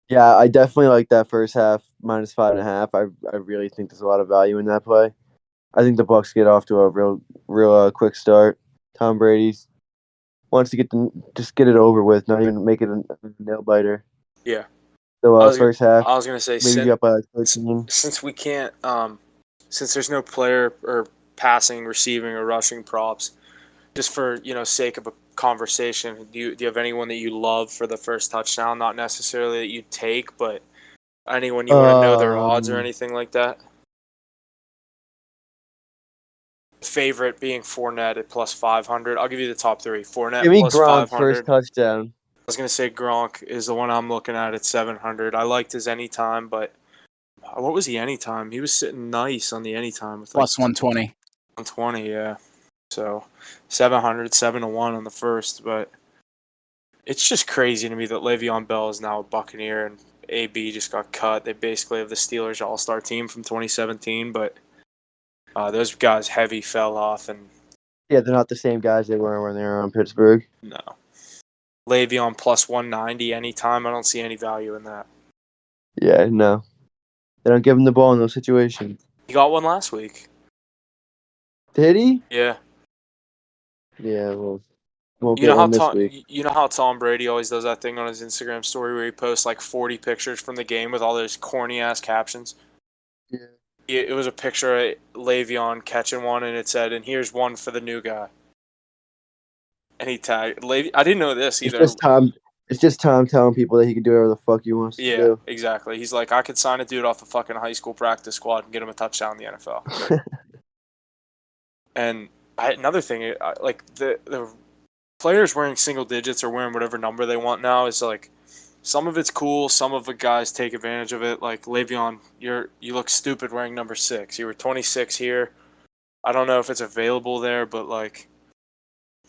Yeah, I definitely like that first half -5.5. I really think there's a lot of value in that play. I think the Bucks get off to a real quick start. Tom Brady's wants to just get it over with, not even make it a nail biter.
Yeah.
So first half,
I was gonna say
maybe up by 13.
since we can't since there's no player or passing, receiving, or rushing props, just for sake of a conversation, do you have anyone that you love for the first touchdown? Not necessarily that you take, but anyone you want to know their odds or anything like that? Favorite being Fournette at +500. I'll give you the top 3. Fournette
Give me
plus
Gronk
500.
first touchdown.
I was gonna say Gronk is the one I'm looking at 700. I liked his anytime, but what was he anytime? He was sitting nice on the anytime with like
+120.
120, yeah. So 700, 7-1 on the first, but it's just crazy to me that Le'Veon Bell is now a Buccaneer and AB just got cut. They basically have the Steelers All-Star team from 2017, but those guys heavy fell off, and
Yeah, they're not the same guys they were when they were on Pittsburgh.
no. Le'Veon +190 anytime. I don't see any value in that.
Yeah, no. They don't give him the ball in those situations.
He got one last week.
Did he?
Yeah.
Yeah, well, won't
You
get
know how
one this week.
Tom Brady always does that thing on his Instagram story where he posts like 40 pictures from the game with all those corny ass captions.
Yeah.
It was a picture of Le'Veon catching one, and it said, "And here's one for the new guy." And he tagged I didn't know this either.
It's just Tom telling people that he can do whatever the fuck he wants to
Yeah,
do.
exactly. He's like, I could sign a dude off the fucking high school practice squad and get him a touchdown in the NFL. And another thing, like the players wearing single digits or wearing whatever number they want now is like, some of it's cool. Some of the guys take advantage of it. Like Le'Veon, you look stupid wearing number 6. You were 26 here. I don't know if it's available there, but like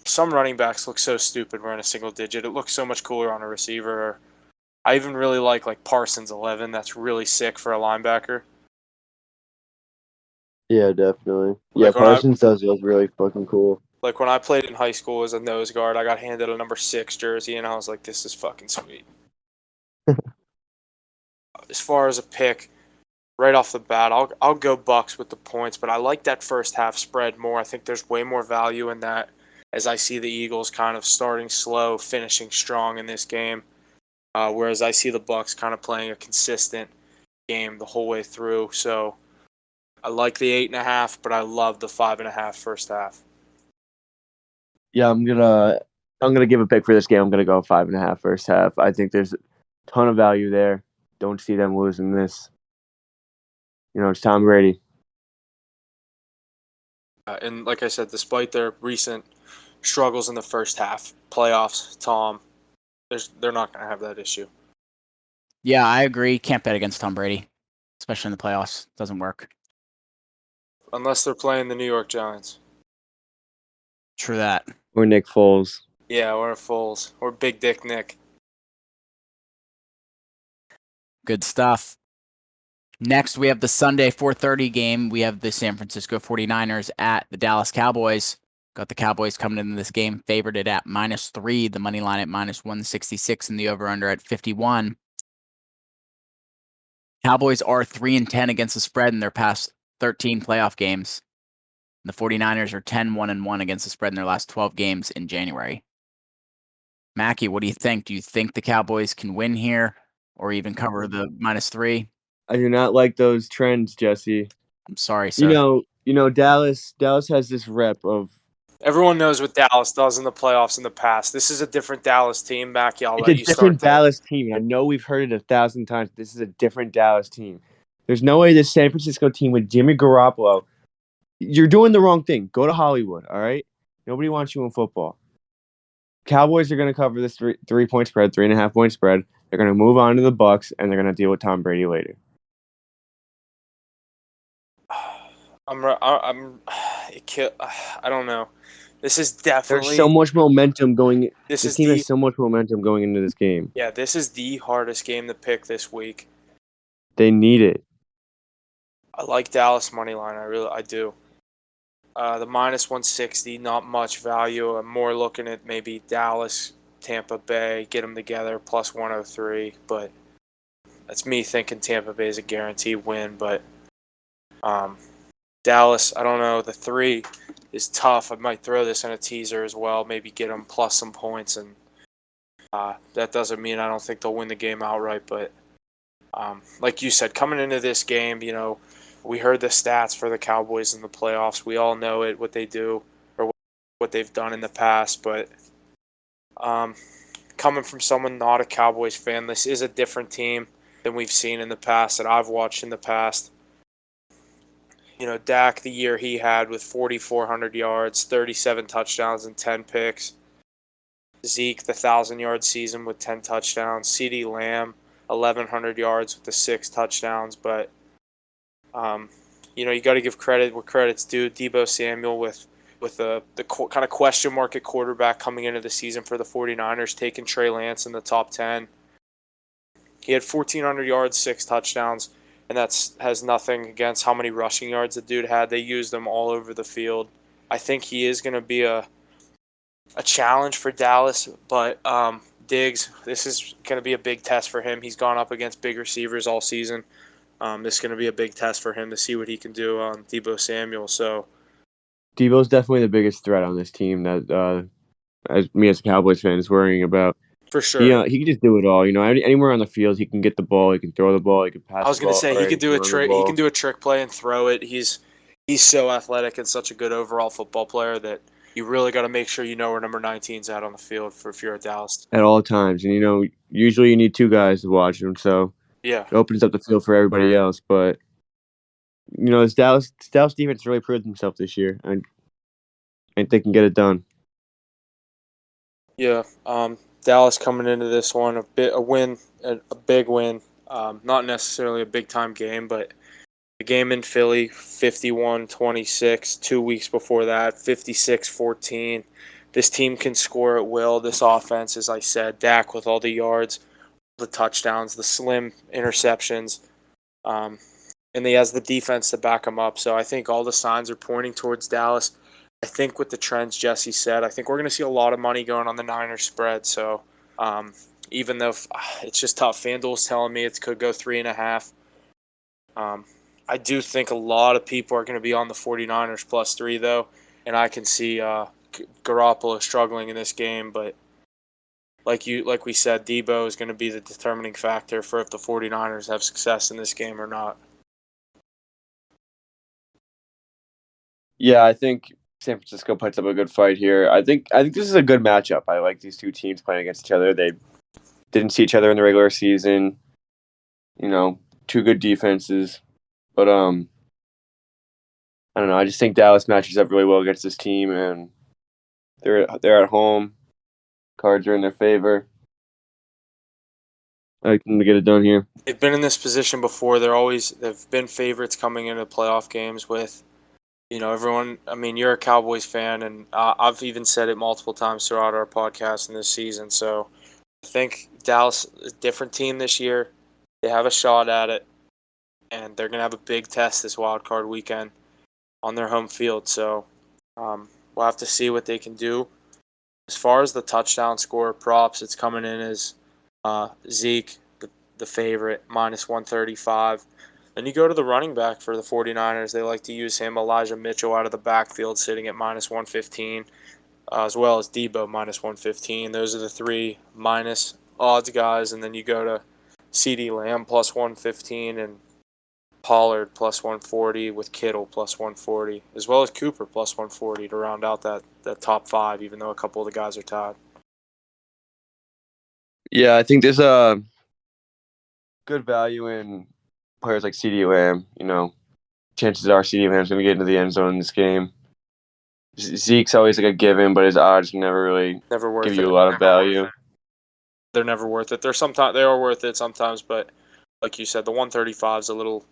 some running backs look so stupid wearing a single digit. It looks so much cooler on a receiver. I even really like Parsons 11. That's really sick for a linebacker.
Yeah, definitely.
Like
Yeah, Parsons does look really fucking cool.
Like when I played in high school as a nose guard, I got handed a number 6 jersey, and I was like, this is fucking sweet. As far as a pick, right off the bat, I'll go Bucks with the points, but I like that first half spread more. I think there's way more value in that, as I see the Eagles kind of starting slow, finishing strong in this game. whereas I see the Bucks kind of playing a consistent game the whole way through. So I like the 8.5, but I love the 5.5 first half.
Yeah, I'm gonna give a pick for this game. I'm gonna go 5.5 first half. I think there's a ton of value there. Don't see them losing this. It's Tom Brady.
And like I said, despite their recent struggles in the first half, playoffs, Tom, they're not going to have that issue.
Yeah, I agree. Can't bet against Tom Brady, especially in the playoffs. Doesn't work.
Unless they're playing the New York Giants.
True that.
Or Nick Foles.
Yeah, or Foles. Or Big Dick Nick.
Good stuff. Next, we have the Sunday 4:30 game. We have the San Francisco 49ers at the Dallas Cowboys. Got the Cowboys coming into this game favored it at -3, the money line at -166, and the over-under at 51. Cowboys are 3-10 against the spread in their past 13 playoff games. The 49ers are 10-1-1 against the spread in their last 12 games in January. Mackie, what do you think? Do you think the Cowboys can win here or even cover the -3?
I do not like those trends, Jesse.
I'm sorry, sir.
Dallas has this rep of
Everyone knows what Dallas does in the playoffs in the past. This is a different Dallas team. Mackie, I'll
it's
let
a
you start
different
there.
Dallas team. I know we've heard it 1,000 times. This is a different Dallas team. There's no way this San Francisco team with Jimmy Garoppolo. You're doing the wrong thing. Go to Hollywood, all right? Nobody wants you in football. Cowboys are going to cover this 3-point spread, 3.5-point spread. They're going to move on to the Bucks, and they're going to deal with Tom Brady later.
I don't know. This is definitely.
There's so much momentum going.
This
team has so much momentum going into this game.
Yeah, this is the hardest game to pick this week.
They need it.
I like Dallas money line. I do. The -160, not much value. I'm more looking at maybe Dallas, Tampa Bay, get them together, plus 103. But that's me thinking Tampa Bay is a guaranteed win. But Dallas, I don't know. The 3 is tough. I might throw this in a teaser as well. Maybe get them plus some points. And that doesn't mean I don't think they'll win the game outright. But like you said, coming into this game, we heard the stats for the Cowboys in the playoffs. We all know it, what they do or what they've done in the past. But coming from someone not a Cowboys fan, this is a different team than we've seen in the past, that I've watched in the past. Dak, the year he had with 4,400 yards, 37 touchdowns, and 10 picks. Zeke, the 1,000-yard season with 10 touchdowns. CeeDee Lamb, 1,100 yards with the 6 touchdowns. But you got to give credit where credit's due. Deebo Samuel with the kind of question mark at quarterback coming into the season for the 49ers, taking Trey Lance in the top 10. He had 1,400 yards, 6 touchdowns, and that has nothing against how many rushing yards the dude had. They used him all over the field. I think he is going to be a challenge for Dallas, but Diggs, this is going to be a big test for him. He's gone up against big receivers all season. This is going to be a big test for him to see what he can do on Deebo Samuel. So
Deebo's definitely the biggest threat on this team that as a Cowboys fan is worrying about.
for sure.
He can just do it all. Anywhere on the field, he can get the ball, he can throw the ball, he can pass.
I was going to say he could do a trick. He can
do
do a trick play and throw it. He's so athletic and such a good overall football player that you really got to make sure you know where number 19's at on the field if you're at Dallas
at all times. And usually you need 2 guys to watch him, so
yeah,
it opens up the field for everybody else. But this Dallas defense really proved themselves this year, and they can get it done.
yeah. Dallas coming into this one a big win. Not necessarily a big time game, but the game in Philly, 51-26. 2 weeks before that, 56-14. This team can score at will. This offense, as I said, Dak with all the yards, the touchdowns, the slim interceptions, and he has the defense to back him up. So I think all the signs are pointing towards Dallas. I think with the trends Jesse said, I think we're going to see a lot of money going on the Niners spread. So even though it's just tough, FanDuel's telling me it could go 3.5. I do think a lot of people are going to be on the 49ers +3 though, and I can see Garoppolo struggling in this game, but like we said, Debo is going to be the determining factor for if the 49ers have success in this game or not.
Yeah, I think San Francisco puts up a good fight here. I think this is a good matchup. I like these two teams playing against each other. They didn't see each other in the regular season. You know, two good defenses. But I don't know. I just think Dallas matches up really well against this team, and they're at home. Cards are in their favor. I like them to get it done here.
They've been in this position before. They've been favorites coming into playoff games with, everyone. I mean, you're a Cowboys fan, and I've even said it multiple times throughout our podcast in this season. So I think Dallas is a different team this year. They have a shot at it, and they're going to have a big test this wild card weekend on their home field. So we'll have to see what they can do. As far as the touchdown score props, it's coming in as Zeke, the favorite, minus 135. Then you go to the running back for the 49ers. They like to use him, Elijah Mitchell, out of the backfield, sitting at minus 115, as well as Debo, minus 115. Those are the three minus odds guys. And then you go to CeeDee Lamb, plus 115, and Pollard, plus 140, with Kittle, plus 140, as well as Cooper, plus 140, to round out that top five, even though a couple of the guys are tied.
Yeah, I think there's a good value in players like CeeDee Lamb. You know, chances are CeeDee Lamb's going to get into the end zone in this game. Zeke's always like a given, but his odds never really
worth
give
it.
you a lot of value.
They're never worth it. They are worth it sometimes, but like you said, the 135 is a little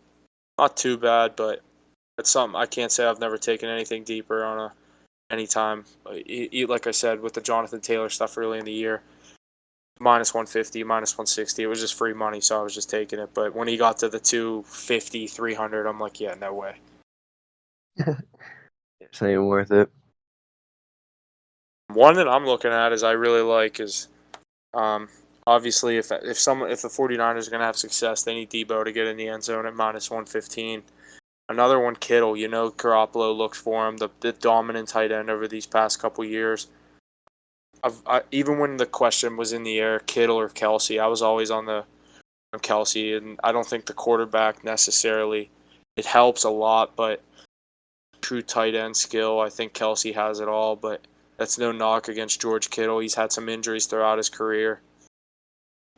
not too bad, but it's something. I can't say I've never taken anything deeper on any time. Like I said, with the Jonathan Taylor stuff early in the year, minus 150, minus 160, it was just free money, so I was just taking it. But when he got to the 250, 300, I'm like, yeah, no way.
It's not even worth it.
One that I'm looking at is I really like is obviously if the 49ers are going to have success, they need Debo to get in the end zone at minus 115. Another one, Kittle. Garoppolo looks for him, the dominant tight end over these past couple years. Even when the question was in the air, Kittle or Kelsey, I was always on Kelsey, and I don't think the quarterback necessarily, it helps a lot, but true tight end skill, I think Kelsey has it all, but that's no knock against George Kittle. He's had some injuries throughout his career,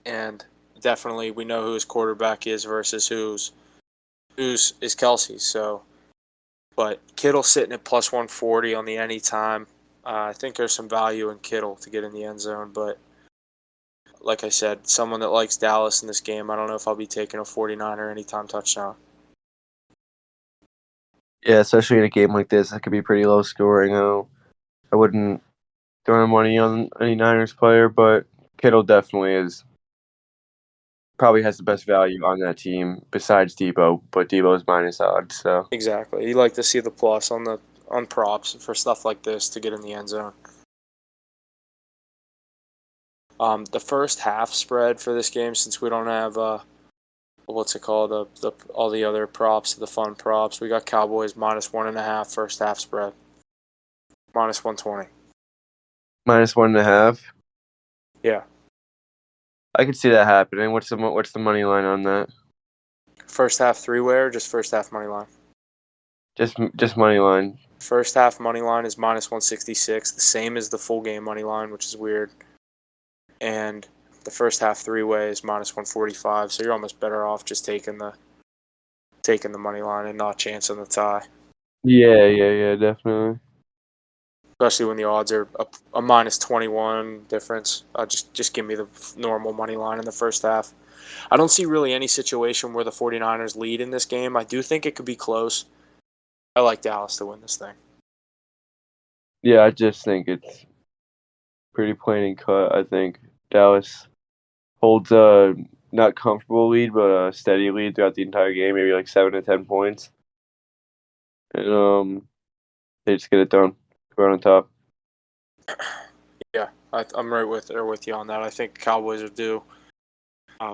and definitely we know who his quarterback is versus who's is Kelsey. So, but Kittle sitting at plus 140 on the anytime. I think there's some value in Kittle to get in the end zone, but like I said, someone that likes Dallas in this game, I don't know if I'll be taking a 49er anytime touchdown.
Yeah, especially in a game like this, that could be pretty low scoring. I wouldn't throw my money on any Niners player, but Kittle definitely probably has the best value on that team besides Debo, but Debo's minus odds. So
Exactly. You like to see the plus on props for stuff like this to get in the end zone. The first half spread for this game, since we don't have what's it called, all the other props, the fun props, we got Cowboys minus 1.5 first half spread, minus 120.
minus 1.5.
Yeah.
I could see that happening. What's the money line on that?
First half three-way or just first half money line?
Just money line.
First half money line is minus 166, the same as the full game money line, which is weird. And the first half three-way is minus 145, so you're almost better off just taking the money line and not chancing the tie.
Yeah, definitely.
Especially when the odds are a minus 21 difference. Just give me the normal money line in the first half. I don't see really any situation where the 49ers lead in this game. I do think it could be close. I like Dallas to win this thing.
Yeah, I just think it's pretty plain and cut. I think Dallas holds a not comfortable lead, but a steady lead throughout the entire game, maybe like 7 to 10 points. And they just get it done. Go on top.
Yeah, I'm right with you on that. I think Cowboys are due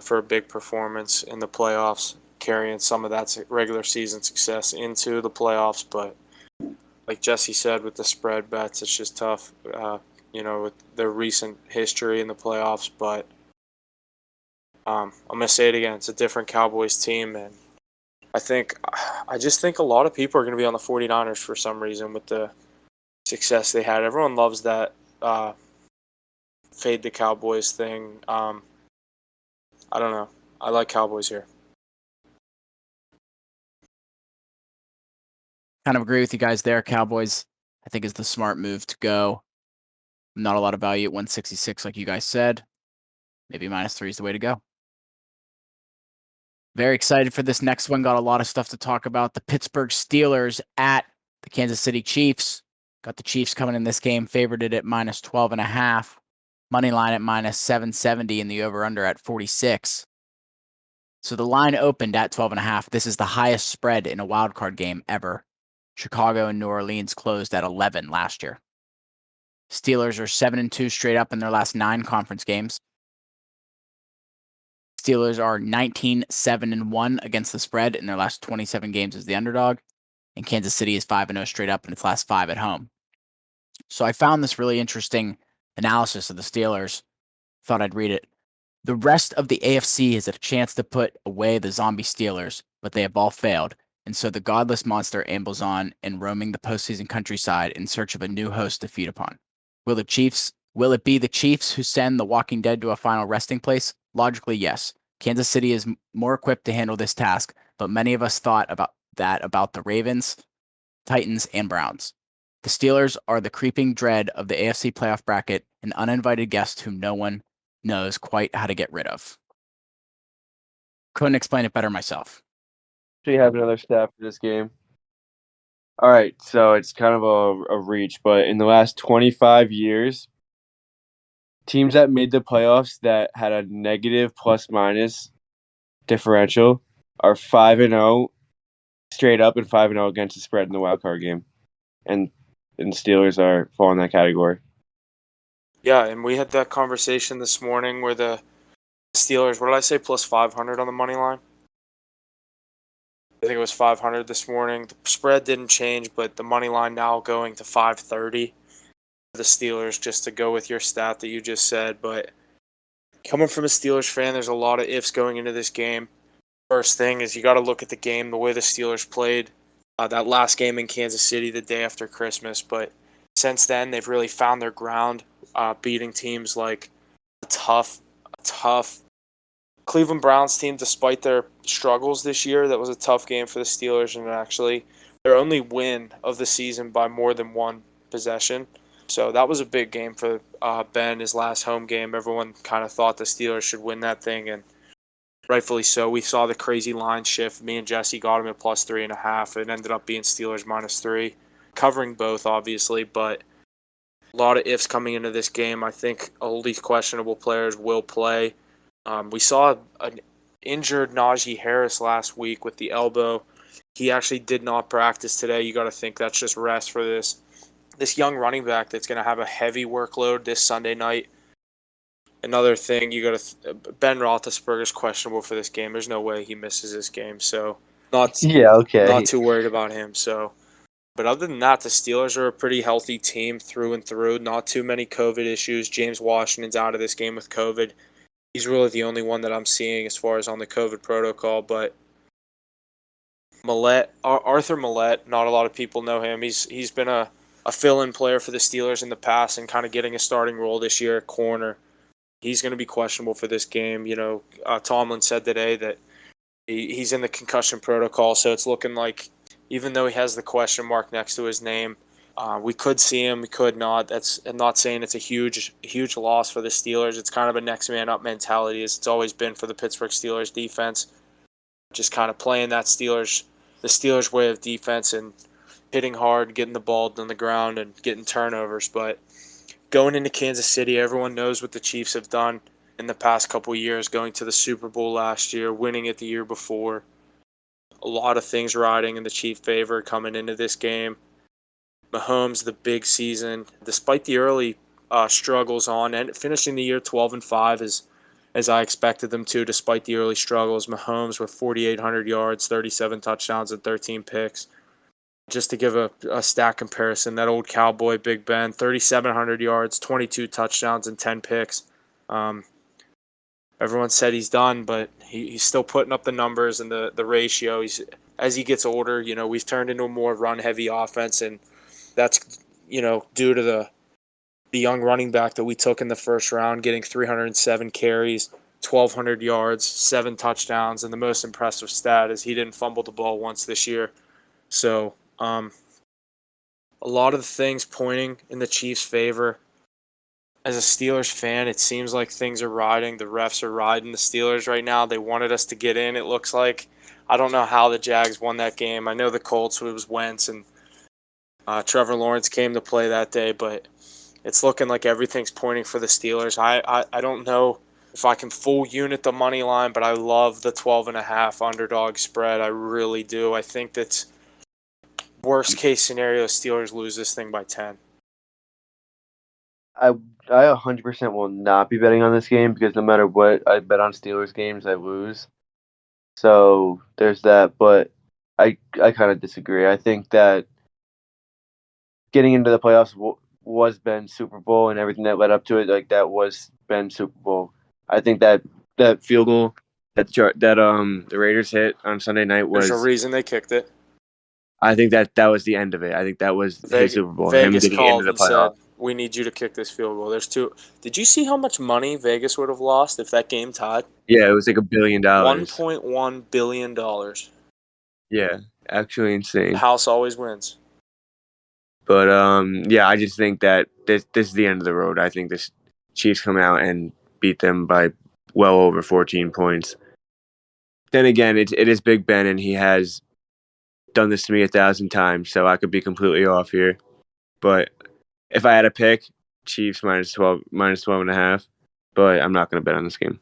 for a big performance in the playoffs, carrying some of that regular season success into the playoffs. But like Jesse said, with the spread bets, it's just tough. with their recent history in the playoffs. But I'm going to say it again. It's a different Cowboys team. And I just think a lot of people are going to be on the 49ers for some reason with the success they had. Everyone loves that fade the Cowboys thing. I don't know. I like Cowboys here.
Kind of agree with you guys there. Cowboys, I think, is the smart move to go. Not a lot of value at 166, like you guys said. Maybe -3 is the way to go. Very excited for this next one. Got a lot of stuff to talk about. The Pittsburgh Steelers at the Kansas City Chiefs. Got the Chiefs coming in this game, favored it at -12.5. Money line at -770 and the over-under at 46. So the line opened at 12.5. This is the highest spread in a wild card game ever. Chicago and New Orleans closed at 11 last year. Steelers are 7-2 straight up in their last 9 conference games. Steelers are 19-7-1 against the spread in their last 27 games as the underdog. And Kansas City is 5-0 straight up in its last 5 at home. So I found this really interesting analysis of the Steelers. Thought I'd read it. The rest of the AFC has a chance to put away the zombie Steelers, but they have all failed. And so the godless monster ambles on and roaming the postseason countryside in search of a new host to feed upon. Will it be the Chiefs who send the Walking Dead to a final resting place? Logically, yes. Kansas City is more equipped to handle this task, but many of us thought about the Ravens, Titans, and Browns. The Steelers are the creeping dread of the AFC playoff bracket, an uninvited guest whom no one knows quite how to get rid of. Couldn't explain it better myself.
Actually have another stat for this game. All right, so it's kind of a reach, but in the last 25 years, teams that made the playoffs that had a negative plus-minus differential are 5-0 straight up and 5-0 against the spread in the wild card game, and Steelers fall in that category.
Yeah, and we had that conversation this morning where the Steelers, what did I say, plus 500 on the money line? I think it was 500 this morning. The spread didn't change, but the money line now going to 530. The Steelers, just to go with your stat that you just said. But coming from a Steelers fan, there's a lot of ifs going into this game. First thing is you got to look at the game, the way the Steelers played that last game in Kansas City the day after Christmas. But since then, they've really found their ground, beating teams like a tough Cleveland Browns team, despite their struggles this year. That was a tough game for the Steelers, and actually their only win of the season by more than one possession. So that was a big game for Ben, his last home game. Everyone kind of thought the Steelers should win that thing, and rightfully so. We saw the crazy line shift. Me and Jesse got him at plus 3.5. It ended up being Steelers -3, covering both, obviously, but a lot of ifs coming into this game. I think all these questionable players will play. We saw an injured Najee Harris last week with the elbow. He actually did not practice today. You got to think that's just rest for this young running back that's going to have a heavy workload this Sunday night. Another thing, Ben Roethlisberger is questionable for this game. There's no way he misses this game, so not too worried about him. So, but other than that, the Steelers are a pretty healthy team through and through. Not too many COVID issues. James Washington's out of this game with COVID. He's really the only one that I'm seeing as far as on the COVID protocol. But Arthur Millette, not a lot of people know him. He's been a fill-in player for the Steelers in the past and kind of getting a starting role this year at corner. He's going to be questionable for this game. Tomlin said today that he's in the concussion protocol, so it's looking like even though he has the question mark next to his name, we could see him, we could not. I'm not saying it's a huge loss for the Steelers. It's kind of a next man up mentality, as it's always been for the Pittsburgh Steelers defense. Just kind of playing the Steelers way of defense and hitting hard, getting the ball on the ground and getting turnovers. But going into Kansas City, everyone knows what the Chiefs have done in the past couple of years, going to the Super Bowl last year, winning it the year before. A lot of things riding in the Chief favor coming into this game. Mahomes, the big season, despite the early struggles and finishing the year 12-5 as I expected them to, despite the early struggles. Mahomes with 4,800 yards, 37 touchdowns, and 13 picks. Just to give a stat comparison, that old Cowboy Big Ben, 3,700 yards, 22 touchdowns, and 10 picks. Everyone said he's done, but he's still putting up the numbers and the ratio. As he gets older, we've turned into a more run-heavy offense, and that's, due to the young running back that we took in the first round, getting 307 carries, 1,200 yards, 7 touchdowns, and the most impressive stat is he didn't fumble the ball once this year. So a lot of the things pointing in the Chiefs' favor. As a Steelers fan, it seems like things are riding. The refs are riding the Steelers right now. They wanted us to get in, it looks like. I don't know how the Jags won that game. I know the Colts, it was Wentz, and Trevor Lawrence came to play that day, but it's looking like everything's pointing for the Steelers. I don't know if I can full unit the money line, but I love the 12.5 underdog spread. I really do. I think that's worst case scenario, Steelers lose this thing by 10.
I 100% will not be betting on this game because no matter what I bet on Steelers games, I lose. So there's that, but I kind of disagree. I think that getting into the playoffs was Ben's Super Bowl and everything that led up to it, like that was Ben's Super Bowl. I think that field goal that the Raiders hit on Sunday night was.
There's a reason they kicked it.
I think that was the end of it. I think that was his Super Bowl.
Vegas
him getting
called
into the
and said, "We need you to kick this field goal." There's two. Did you see how much money Vegas would have lost if that game tied?
Yeah, it was like $1 billion.
$1.1 billion.
Yeah, actually insane.
The house always wins.
But yeah, I just think that this is the end of the road. I think this Chiefs come out and beat them by well over 14 points. Then again, it is Big Ben, and he has done this to me 1,000 times, so I could be completely off here. But if I had to pick, Chiefs minus 12.5. But I'm not going to bet on this game.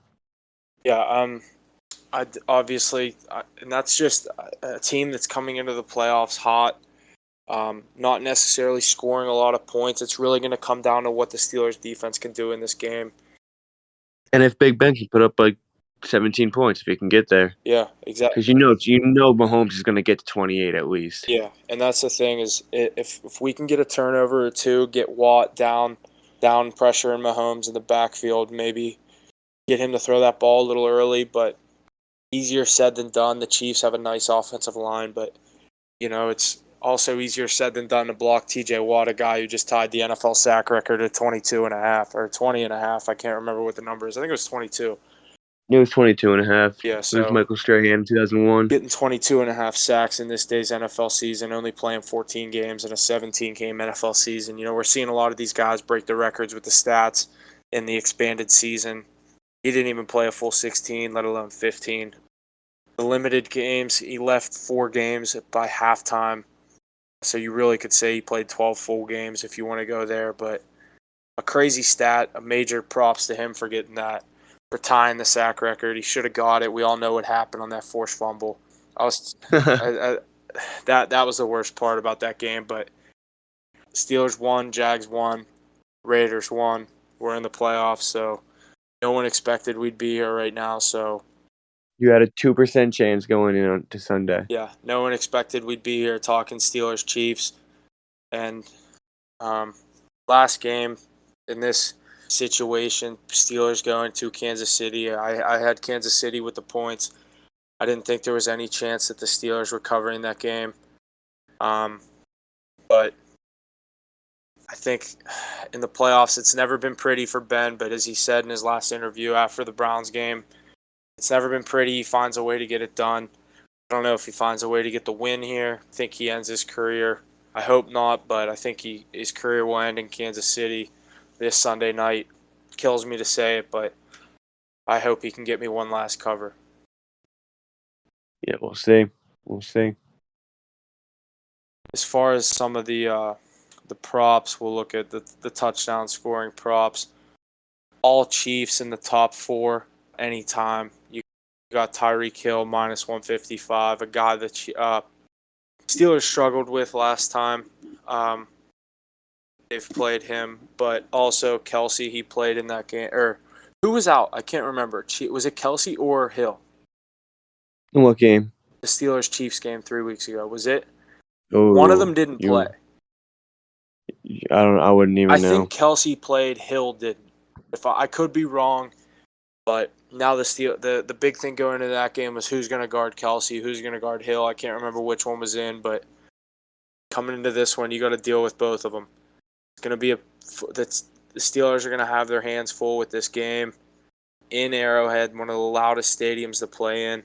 Yeah, and that's just a team that's coming into the playoffs hot. Not necessarily scoring a lot of points. It's really going to come down to what the Steelers defense can do in this game.
And if Big Ben can put up like 17 points, if he can get there.
Yeah, exactly.
Because you know Mahomes is going to get to 28 at least.
Yeah, and that's the thing is if we can get a turnover or two, get Watt down pressure in Mahomes in the backfield, maybe get him to throw that ball a little early, but easier said than done. The Chiefs have a nice offensive line, but it's also easier said than done to block TJ Watt, a guy who just tied the NFL sack record at 22.5 or 20.5. I can't remember what the number is. I think it was 22.
It was 22.5.
Yeah,
so it was Michael Strahan in 2001.
Getting 22.5 sacks in this day's NFL season, only playing 14 games in a 17-game NFL season. We're seeing a lot of these guys break the records with the stats in the expanded season. He didn't even play a full 16, let alone 15. The limited games, he left 4 games by halftime. So you really could say he played 12 full games if you want to go there. But a crazy stat, a major props to him for getting that. For tying the sack record. He should have got it. We all know what happened on that forced fumble. That was the worst part about that game. But Steelers won, Jags won, Raiders won. We're in the playoffs, so no one expected we'd be here right now. So
you had a 2% chance going in to Sunday.
Yeah, no one expected we'd be here talking Steelers Chiefs. And last game in this situation, Steelers going to Kansas City. I had Kansas City with the points. I didn't think there was any chance that the Steelers were covering that game. But I think in the playoffs, it's never been pretty for Ben. But as he said in his last interview after the Browns game, it's never been pretty. He finds a way to get it done. I don't know if he finds a way to get the win here. I think he ends his career. I hope not, but I think his career will end in Kansas City this Sunday night. Kills me to say it, but I hope he can get me one last cover.
Yeah, we'll see. We'll see.
As far as some of the props, we'll look at the touchdown scoring props. All Chiefs in the top 4 anytime. You got Tyreek Hill minus 155, a guy that Steelers struggled with last time. They've played him, but also Kelsey, he played in that game. Or who was out? I can't remember. Was it Kelsey or Hill?
In what game?
The Steelers-Chiefs game 3 weeks ago. Was it? One of them
Oh,
didn't play.
I wouldn't even
I
know.
think Kelsey played, Hill didn't. If I could be wrong, but now the big thing going into that game was who's going to guard Kelsey, who's going to guard Hill. I can't remember which one was in, but coming into this one, you got to deal with both of them. It's going to be the Steelers are going to have their hands full with this game in Arrowhead, one of the loudest stadiums to play in.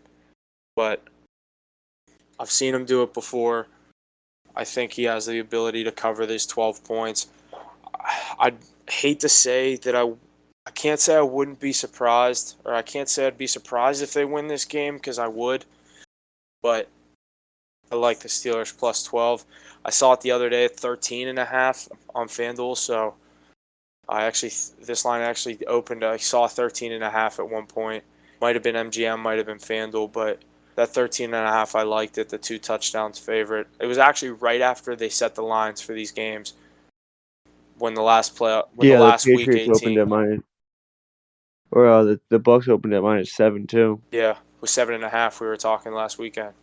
But I've seen him do it before. I think he has the ability to cover these 12 points. I'd hate to say that I can't say I wouldn't be surprised, or I can't say I'd be surprised if they win this game, because I would. But I like the Steelers plus 12. I saw it the other day at 13.5 on FanDuel, so this line actually opened. I saw 13.5 at one point. Might have been MGM, might have been FanDuel, but that 13.5, I liked it. The 2 touchdowns favorite. It was actually right after they set the lines for these games when the last
The
week
Patriots
18.
opened at minus, or the Bucks opened at -7 too.
Yeah, with 7.5 we were talking last weekend.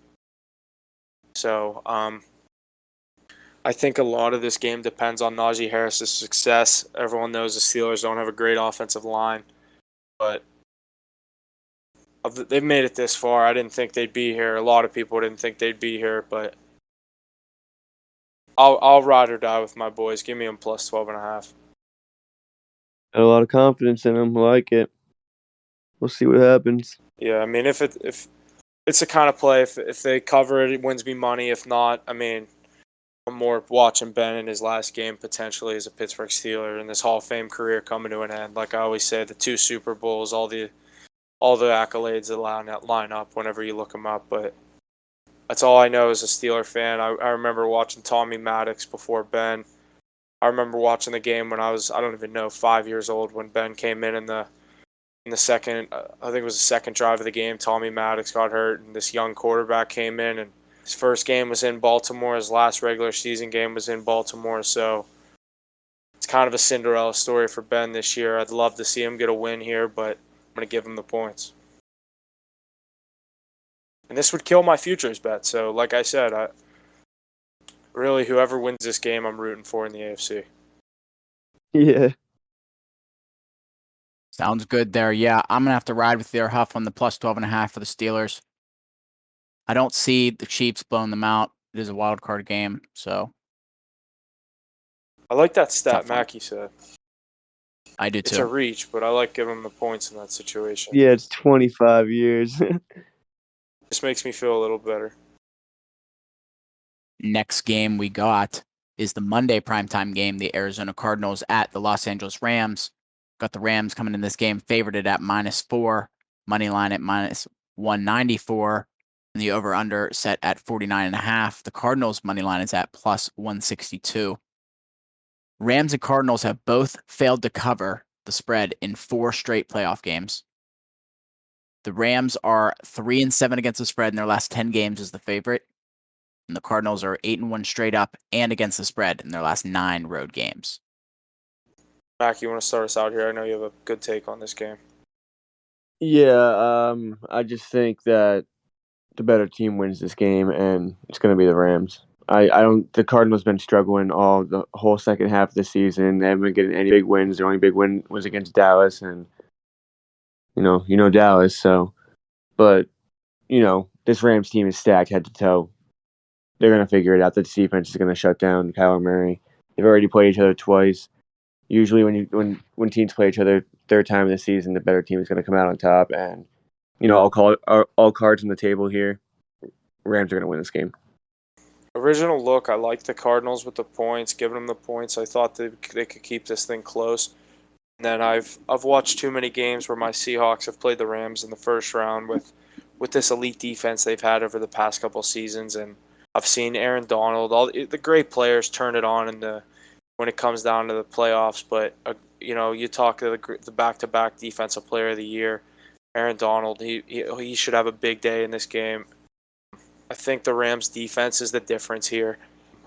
So I think a lot of this game depends on Najee Harris's success. Everyone knows the Steelers don't have a great offensive line, but they've made it this far. I didn't think they'd be here. A lot of people didn't think they'd be here, but I'll ride or die with my boys. Give me them plus 12.5.
Got a lot of confidence in them. I like it. We'll see what happens.
Yeah, I mean, if it's the kind of play, if they cover it, it wins me money. If not, I mean, I'm more watching Ben in his last game potentially as a Pittsburgh Steeler and this Hall of Fame career coming to an end. Like I always say, the 2 Super Bowls, all the accolades that line up whenever you look them up. But that's all I know as a Steeler fan. I remember watching Tommy Maddox before Ben. I remember watching the game when I don't even know, 5 years old when Ben came in the second, I think it was the second drive of the game. Tommy Maddox got hurt, and this young quarterback came in, and his first game was in Baltimore. His last regular season game was in Baltimore, so it's kind of a Cinderella story for Ben this year. I'd love to see him get a win here, but I'm going to give him the points. And this would kill my futures bet. So, like I said, really, whoever wins this game, I'm rooting for in the AFC.
Yeah.
Sounds good there. Yeah, I'm going to have to ride with their Huff on the plus 12.5 for the Steelers. I don't see the Chiefs blowing them out. It is a wild card game, so.
I like that stat
Tough one.
Mackie said.
I do
It's a
too.
reach, but I like giving him the points in that situation.
Yeah, it's 25 years.
This makes me feel a little better.
Next game we got is the Monday primetime game, the Arizona Cardinals at the Los Angeles Rams. Got the Rams coming in this game favored at -4, money line at -194, and the over-under set at 49.5. The Cardinals money line is at +162. Rams and Cardinals have both failed to cover the spread in 4 straight playoff games. The Rams are 3-7 against the spread in their last 10 games as the favorite. And the Cardinals are 8-1 straight up and against the spread in their last 9 road games.
Mac, you want to start us out here? I know you have a good take on this game.
Yeah, I just think that the better team wins this game, and it's going to be the Rams. I don't. The Cardinals been struggling all the whole second half of the season. They haven't been getting any big wins. Their only big win was against Dallas, and you know Dallas. So, but this Rams team is stacked head to toe. They're going to figure it out. The defense is going to shut down Kyler Murray. They've already played each other twice. Usually, when teams play each other third time in the season, the better team is going to come out on top. And I'll call it all cards on the table here. Rams are going to win this game.
Original look, I liked the Cardinals with the points, giving them the points. I thought they could keep this thing close. And then I've watched too many games where my Seahawks have played the Rams in the first round with this elite defense they've had over the past couple seasons, and I've seen Aaron Donald, all the great players turn it on when it comes down to the playoffs. But you talk to the back-to-back defensive player of the year, Aaron Donald. He should have a big day in this game. I think the Rams' defense is the difference here.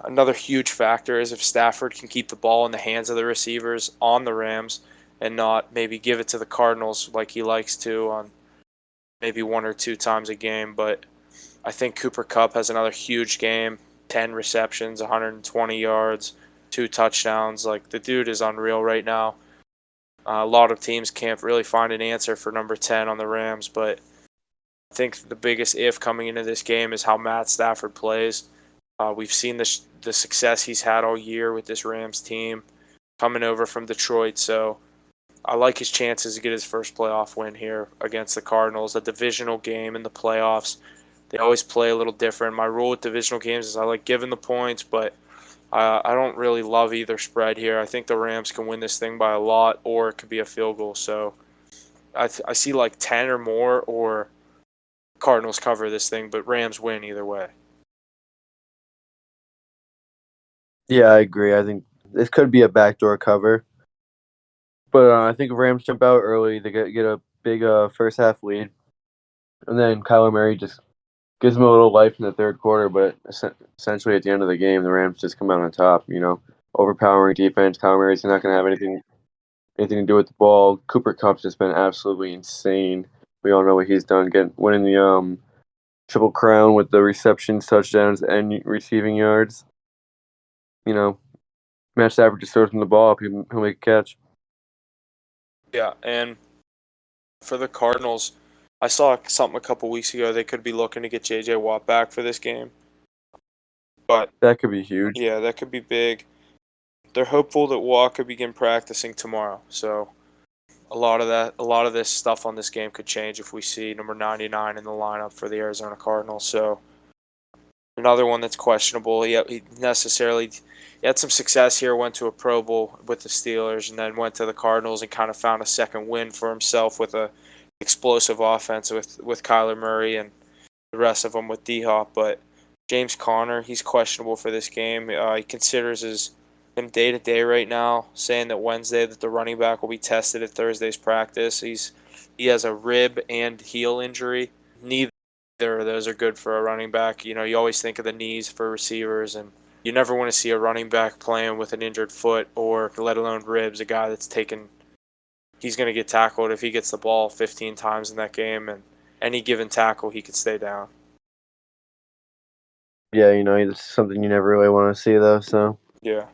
Another huge factor is if Stafford can keep the ball in the hands of the receivers on the Rams and not maybe give it to the Cardinals like he likes to on maybe 1 or 2 times a game. But I think Cooper Kupp has another huge game. 10 receptions, 120 yards, 2 touchdowns. Like, the dude is unreal right now. A lot of teams can't really find an answer for number 10 on the Rams, but I think the biggest if coming into this game is how Matt Stafford plays. We've seen the success he's had all year with this Rams team coming over from Detroit, so I like his chances to get his first playoff win here against the Cardinals. A divisional game in the playoffs, they always play a little different. My rule with divisional games is I like giving the points, but I don't really love either spread here. I think the Rams can win this thing by a lot, or it could be a field goal. So I see like 10 or more, or Cardinals cover this thing, but Rams win either way.
Yeah, I agree. I think this could be a backdoor cover, but I think if Rams jump out early, they get a big first half lead, and then Kyler Murray just gives them a little life in the third quarter. But essentially, at the end of the game, the Rams just come out on top. Overpowering defense. Kyler Murray's not going to have anything to do with the ball. Cooper Kupp's just been absolutely insane. We all know what he's done, winning the Triple Crown with the receptions, touchdowns, and receiving yards. Matt Stafford just throws him the ball up, he'll make a catch.
Yeah, and for the Cardinals, I saw something a couple weeks ago. They could be looking to get J.J. Watt back for this game. But
that could be huge.
Yeah, that could be big. They're hopeful that Watt could begin practicing tomorrow. So a lot of this stuff on this game could change if we see number 99 in the lineup for the Arizona Cardinals. So another one that's questionable. He had some success here, went to a Pro Bowl with the Steelers, and then went to the Cardinals and kind of found a second win for himself with a explosive offense with Kyler Murray and the rest of them with D-Hop. But James Conner, he's questionable for this game. He considers him day-to-day right now, saying that Wednesday that the running back will be tested at Thursday's practice. He has a rib and heel injury. Neither of those are good for a running back. You always think of the knees for receivers, and you never want to see a running back playing with an injured foot or let alone ribs, a guy that's he's going to get tackled if he gets the ball 15 times in that game, and any given tackle, he could stay down.
Yeah, it's something you never really want to see, though, so.
Yeah.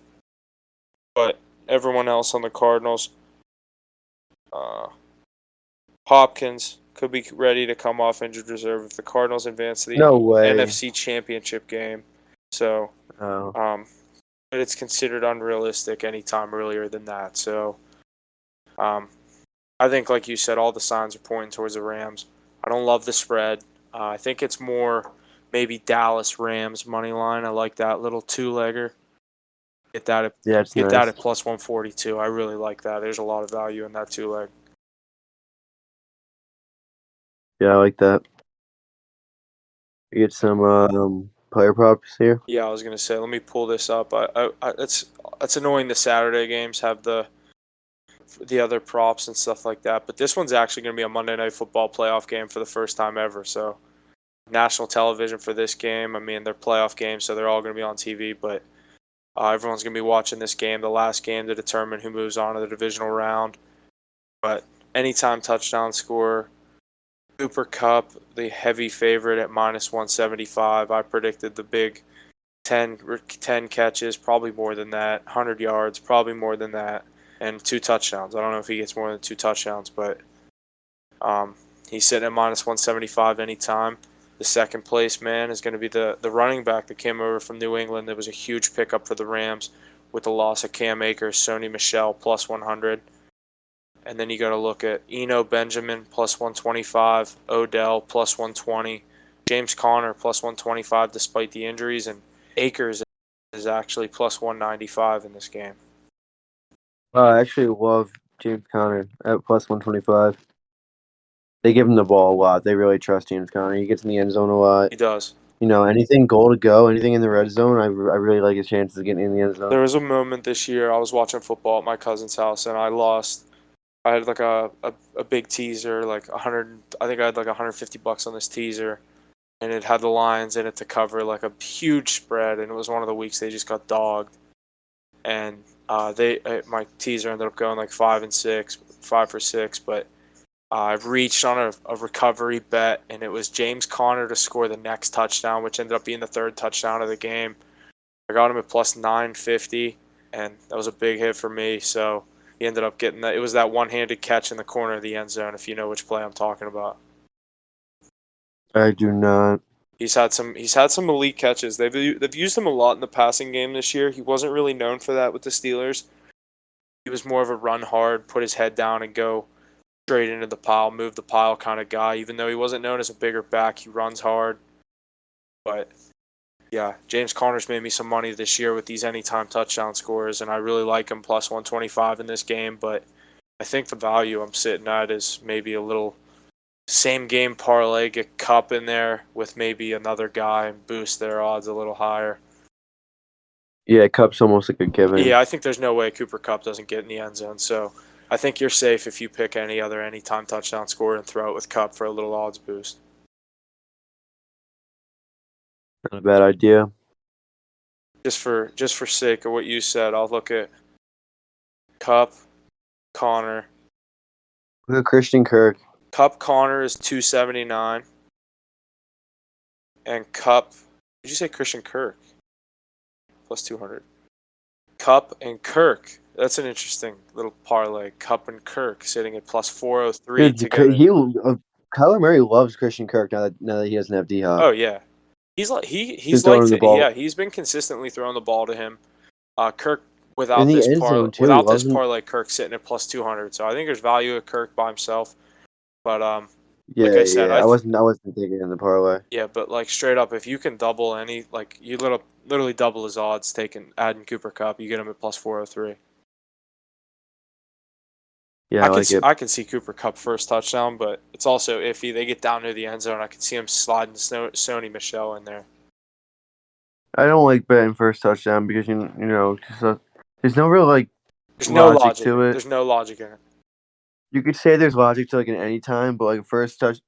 But everyone else on the Cardinals, Hopkins could be ready to come off injured reserve if the Cardinals advance to the NFC Championship game. So, but it's considered unrealistic any time earlier than that. So, I think, like you said, all the signs are pointing towards the Rams. I don't love the spread. I think it's more maybe Dallas Rams money line. I like that little two-legger. Get that at plus 142. I really like that. There's a lot of value in that two-leg.
Yeah, I like that. You get some player props here.
Yeah, I was gonna say. Let me pull this up. It's annoying the Saturday games have the other props and stuff like that, but this one's actually gonna be a Monday Night Football playoff game for the first time ever. So, national television for this game. I mean, they're playoff games, so they're all gonna be on TV, but everyone's going to be watching this game, the last game, to determine who moves on to the divisional round. But anytime touchdown score, Cooper Kupp, the heavy favorite at minus 175. I predicted the big 10 catches, probably more than that, 100 yards, probably more than that, and 2 touchdowns. I don't know if he gets more than 2 touchdowns, but he's sitting at minus 175 anytime. The second place man is going to be the running back that came over from New England. That was a huge pickup for the Rams with the loss of Cam Akers, Sony Michel, plus 100. And then you got to look at Eno Benjamin, plus 125, Odell, plus 120, James Conner, plus 125 despite the injuries, and Akers is actually plus 195 in this game.
I actually love James Conner at plus 125. They give him the ball a lot. They really trust James Conner. He gets in the end zone a lot.
He does.
Anything goal to go, anything in the red zone, I really like his chances of getting in the end zone.
There was a moment this year I was watching football at my cousin's house, and I lost. I had like a big teaser, like 100. I think I had like $150 on this teaser, and it had the Lions in it to cover like a huge spread, and it was one of the weeks they just got dogged, and my teaser ended up going like 5 for 6, but I've reached on a recovery bet, and it was James Conner to score the next touchdown, which ended up being the third touchdown of the game. I got him at plus 950, and that was a big hit for me. So he ended up getting that. It was that one-handed catch in the corner of the end zone, if you know which play I'm talking about.
I do not.
He's had some elite catches. They've used him a lot in the passing game this year. He wasn't really known for that with the Steelers. He was more of a run hard, put his head down and go straight into the pile, move the pile kind of guy. Even though he wasn't known as a bigger back, he runs hard. But yeah, James Conner's made me some money this year with these anytime touchdown scores, and I really like him plus 125 in this game. But I think the value I'm sitting at is maybe a little same game parlay, get Kupp in there with maybe another guy and boost their odds a little higher.
Yeah, Cup's almost like a given.
Yeah, I think there's no way Cooper Kupp doesn't get in the end zone. So I think you're safe if you pick any other anytime touchdown score and throw it with Kupp for a little odds boost.
Not a bad idea.
Just for sake of what you said, I'll look at Kupp, Conner.
Look at Christian Kirk.
Kupp Conner is 279. And Kupp, did you say Christian Kirk? Plus 200. Kupp and Kirk. That's an interesting little parlay. Kupp and Kirk sitting at plus 403
Dude,
together.
Kyler Murray loves Christian Kirk now that he doesn't have D-Hop.
Oh yeah, he's like he's
Just throwing
liked
the
it.
ball.
Yeah, he's been consistently throwing the ball to him. Kirk without
In the
this
end
parlay,
zone, too.
without this
Wasn't-
parlay, Kirk sitting at plus 200. So I think there's value at Kirk by himself. But
Yeah,
like I said,
I wasn't thinking in the parlay.
yeah, but like straight up, if you can double any, like you literally double his odds adding Cooper Kupp, you get him at plus 403.
Yeah, I like it.
I can see Cooper Kupp first touchdown, but it's also iffy. They get down near the end zone. I can see him sliding Sony Michel in there.
I don't like betting first touchdown because there's no real
There's no
logic
logic
to it.
There's no logic in it.
You could say there's logic to an any time, but like first touchdown,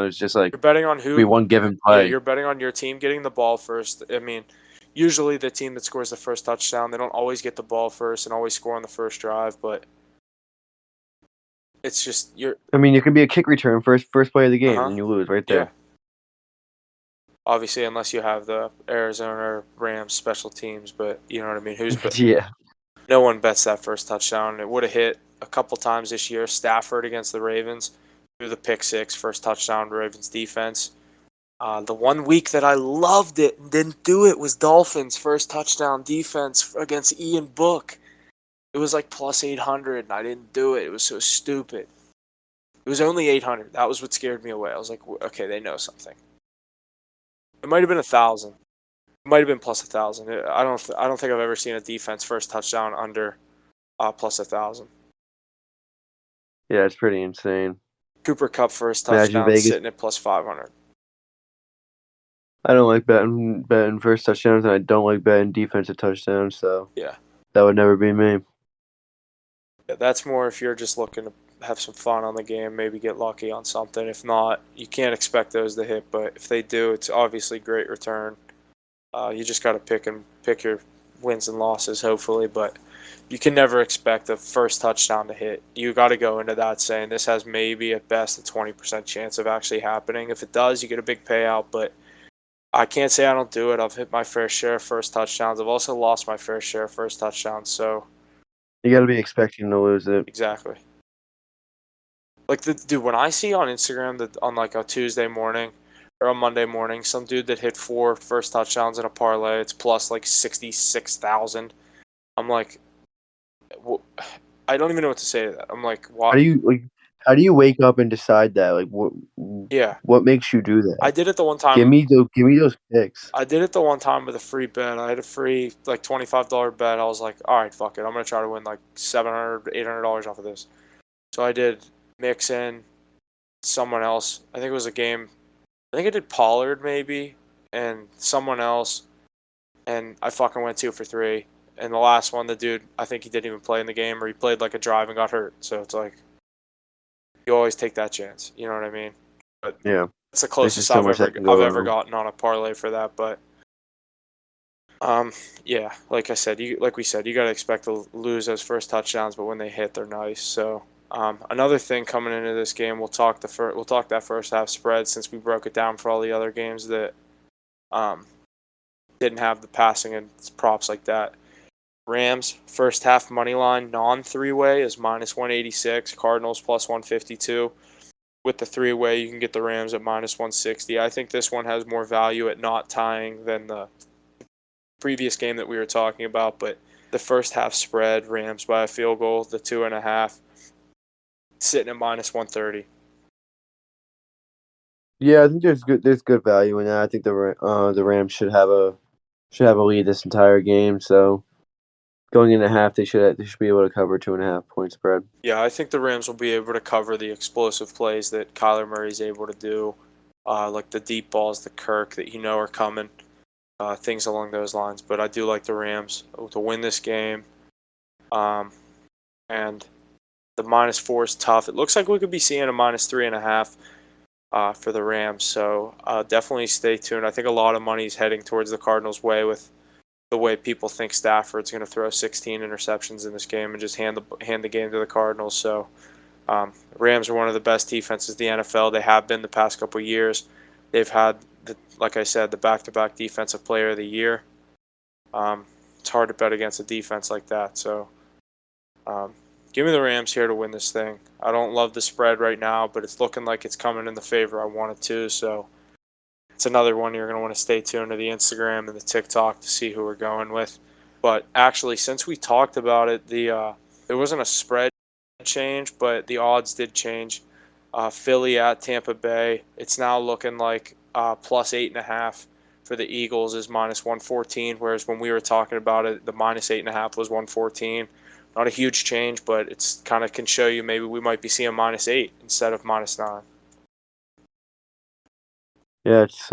it's just like
You're betting on who?
be one given
Yeah,
play.
you're betting on your team getting the ball first. I mean, usually the team that scores the first touchdown, they don't always get the ball first and always score on the first drive, but it's just
I mean, it could be a kick return first play of the game,
Uh-huh.
and you lose right
yeah.
there.
Obviously, unless you have the Arizona Rams special teams, but you know what I mean.
Yeah.
No one bets that first touchdown. It would have hit a couple times this year. Stafford against the Ravens threw the pick six, first touchdown to Ravens defense. The 1 week that I loved it and didn't do it was Dolphins first touchdown defense against Ian Book. It was like plus 800 and I didn't do it. It was so stupid. It was only 800. That was what scared me away. I was like, okay, they know something. It might have been 1,000. It might have been plus 1,000. I don't think I've ever seen a defense first touchdown under plus 1,000.
Yeah, it's pretty insane.
Cooper Kupp first
Imagine
touchdown
Vegas.
sitting at plus 500.
I don't like betting first touchdowns, and I don't like betting defensive touchdowns. So
Yeah.
that would never be me.
Yeah, that's more if you're just looking to have some fun on the game, maybe get lucky on something. If not, you can't expect those to hit, but if they do, it's obviously great return. You just got to pick your wins and losses, hopefully, but you can never expect the first touchdown to hit. You got to go into that saying this has maybe at best a 20% chance of actually happening. If it does, you get a big payout, but I can't say I don't do it. I've hit my fair share of first touchdowns. I've also lost my fair share of first touchdowns, so
You got to be expecting to lose it.
exactly. Like dude, when I see on Instagram that on like a Tuesday morning or a Monday morning, some dude that hit 4 first touchdowns in a parlay, it's plus like 66,000. I'm like, I don't even know what to say to that. I'm like, why?
How do you wake up and decide that? Like, what?
Yeah,
What makes you do that?
I did it the one time.
Give me those picks.
I did it the one time with a free bet. I had a free like $25 bet. I was like, all right, fuck it. I'm gonna try to win like $700, $800 off of this. So I did Mixon, someone else. I think it was a game. I think I did Pollard maybe, and someone else, and I fucking went 2 for 3. And the last one, the dude, I think he didn't even play in the game, or he played like a drive and got hurt. So it's like, you always take that chance. You know what I mean? But
Yeah.
it's the closest
so
I've
much that
ever
can go wrong.
gotten on a parlay for that. But yeah, like I said, like we said, you got to expect to lose those first touchdowns, but when they hit, they're nice. So another thing coming into this game, we'll talk that first half spread since we broke it down for all the other games that didn't have the passing and props like that. Rams, first half money line, non-three-way is minus 186. Cardinals plus 152. With the three-way, you can get the Rams at minus 160. I think this one has more value at not tying than the previous game that we were talking about, but the first half spread, Rams by a field goal, the 2.5, sitting at minus 130.
Yeah, I think there's good value in that. I think the Rams should have a lead this entire game. So going in at half, they should be able to cover 2.5 point spread.
Yeah, I think the Rams will be able to cover the explosive plays that Kyler Murray is able to do, like the deep balls, the Kirk that are coming, things along those lines. But I do like the Rams to win this game, and the -4 is tough. It looks like we could be seeing a -3.5 for the Rams. So definitely stay tuned. I think a lot of money is heading towards the Cardinals' way with the way people think Stafford's going to throw 16 interceptions in this game and just hand the game to the Cardinals. So Rams are one of the best defenses in the NFL. They have been the past couple of years. They've had, like I said, the back-to-back Defensive Player of the Year. It's hard to bet against a defense like that. So give me the Rams here to win this thing. I don't love the spread right now, but it's looking like it's coming in the favor I want it to. So it's another one you're going to want to stay tuned to the Instagram and the TikTok to see who we're going with. But actually, since we talked about it, there wasn't a spread change, but the odds did change. Philly at Tampa Bay, it's now looking like plus 8.5 for the Eagles is minus 114, whereas when we were talking about it, the minus 8.5 was 114. Not a huge change, but it's kind of can show you maybe we might be seeing -8 instead of -9.
Yeah, it's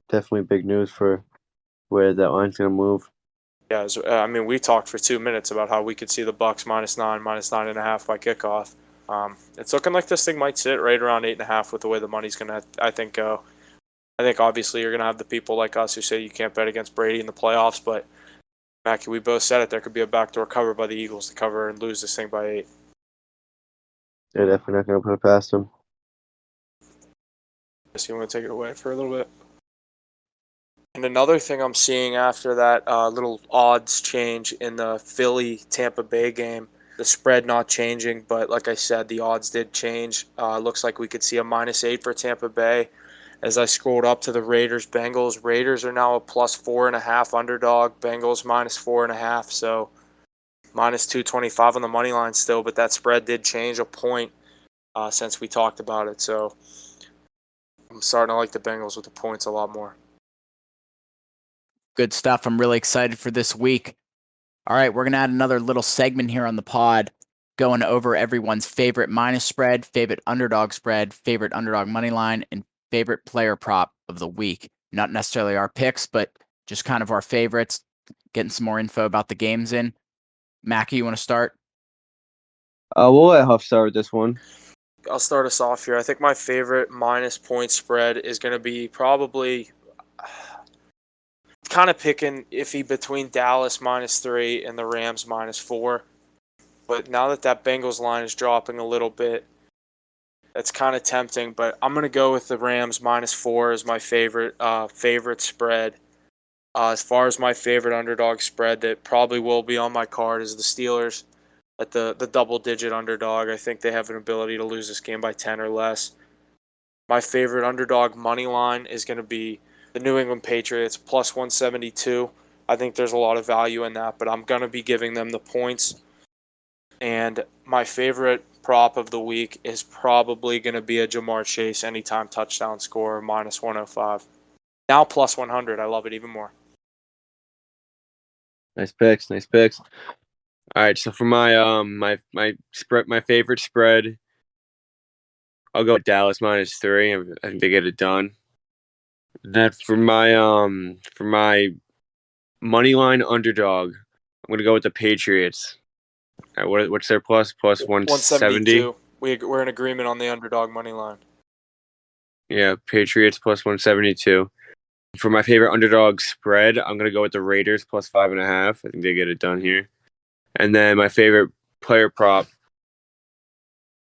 definitely big news for where that line's gonna move.
Yeah, I mean, we talked for 2 minutes about how we could see the Bucks -9, -9.5 by kickoff. It's looking like this thing might sit right around 8.5 with the way the money's gonna, I think, go. I think obviously you're gonna have the people like us who say you can't bet against Brady in the playoffs, but Mackie, we both said it. There could be a backdoor cover by the Eagles to cover and lose this thing by 8.
They're definitely not gonna put it past them.
Guess you want to take it away for a little bit. And another thing I'm seeing after that little odds change in the Philly-Tampa Bay game, the spread not changing, but like I said, the odds did change. Looks like we could see a -8 for Tampa Bay. As I scrolled up to the Raiders-Bengals, Raiders are now a +4.5 underdog. Bengals -4.5, so -225 on the money line still, but that spread did change a point since we talked about it. So I'm starting to like the Bengals with the points a lot more.
Good stuff. I'm really excited for this week. All right, we're going to add another little segment here on the pod, going over everyone's favorite minus spread, favorite underdog spread, favorite underdog money line, and favorite player prop of the week. Not necessarily our picks, but just kind of our favorites, getting some more info about the games in. Mackie, you want to start?
We'll let Huff start with this one.
I'll start us off here. I think my favorite minus point spread is going to be probably kind of picking iffy between Dallas -3 and the Rams -4. But now that Bengals line is dropping a little bit, that's kind of tempting. But I'm going to go with the Rams -4 as my favorite spread. As far as my favorite underdog spread that probably will be on my card is the Steelers at the double-digit underdog. I think they have an ability to lose this game by 10 or less. My favorite underdog money line is going to be the New England Patriots +172. I think there's a lot of value in that, but I'm going to be giving them the points. And my favorite prop of the week is probably going to be a Jamar Chase anytime touchdown score -105. Now +100. I love it even more.
Nice picks. All right, so for my my favorite spread, I'll go with Dallas -3. I think they get it done. Then for my money line underdog, I'm gonna go with the Patriots. All right, what's their plus 170?
172. We're in agreement on the underdog money line.
Yeah, Patriots +172. For my favorite underdog spread, I'm gonna go with the Raiders +5.5. I think they get it done here. And then my favorite player prop,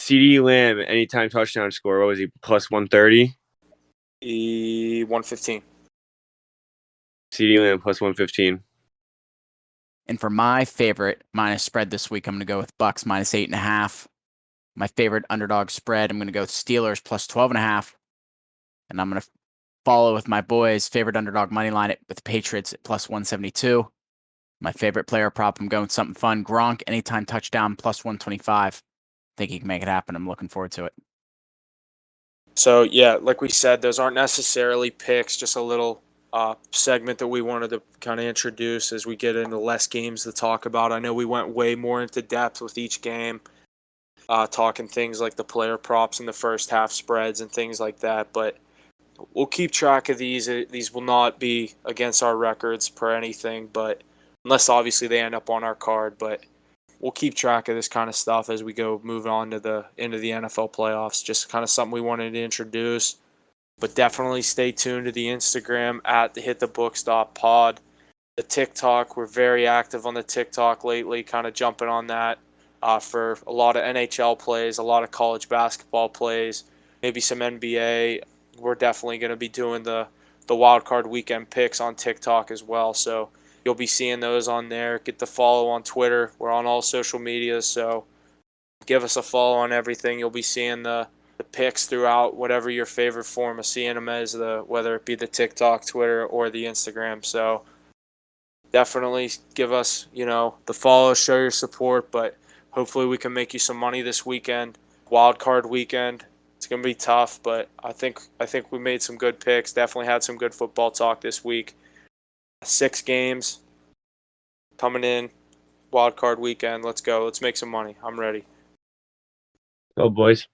CeeDee Lamb, anytime touchdown score. What was he, +130?
115.
CeeDee Lamb plus 115.
And for my favorite minus spread this week, I'm going to go with Bucks minus 8.5. My favorite underdog spread, I'm going to go with Steelers plus 12.5. And I'm going to follow with my boys' favorite underdog money line with the Patriots at plus 172. My favorite player prop, I'm going with something fun. Gronk anytime touchdown plus 125. Think he can make it happen. I'm looking forward to it.
So, yeah, like we said, those aren't necessarily picks, just a little segment that we wanted to kind of introduce as we get into less games to talk about. I know we went way more into depth with each game, talking things like the player props in the first half spreads and things like that, but we'll keep track of these. These will not be against our records per anything, but unless obviously they end up on our card, but we'll keep track of this kind of stuff as we go move on to the end of the NFL playoffs. Just kind of something we wanted to introduce. But definitely stay tuned to the Instagram at the hitthebooks.pod. The TikTok, we're very active on the TikTok lately, kind of jumping on that for a lot of NHL plays, a lot of college basketball plays, maybe some NBA. We're definitely going to be doing the wild card weekend picks on TikTok as well. So you'll be seeing those on there. Get the follow on Twitter. We're on all social media, so give us a follow on everything. You'll be seeing the picks throughout whatever your favorite form of seeing them is, whether it be the TikTok, Twitter, or the Instagram. So definitely give us, the follow, show your support, but hopefully we can make you some money this weekend. Wild card weekend. It's going to be tough, but I think we made some good picks. Definitely had some good football talk this week. 6 games coming in, wild card weekend. Let's go. Let's make some money. I'm ready.
Go, boys.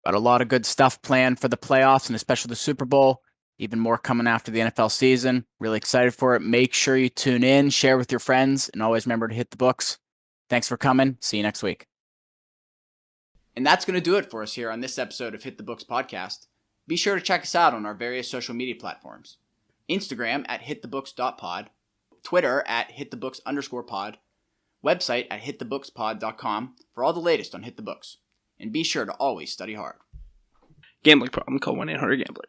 Got a lot of good stuff planned for the playoffs and especially the Super Bowl. Even more coming after the NFL season. Really excited for it. Make sure you tune in, share with your friends, and always remember to hit the books. Thanks for coming. See you next week. And that's going to do it for us here on this episode of Hit the Books podcast. Be sure to check us out on our various social media platforms. Instagram at hitthebooks.pod, Twitter at hitthebooks_pod, website at hitthebookspod.com for all the latest on Hit the Books. And be sure to always study hard.
Gambling problem, call 1-800-GAMBLER.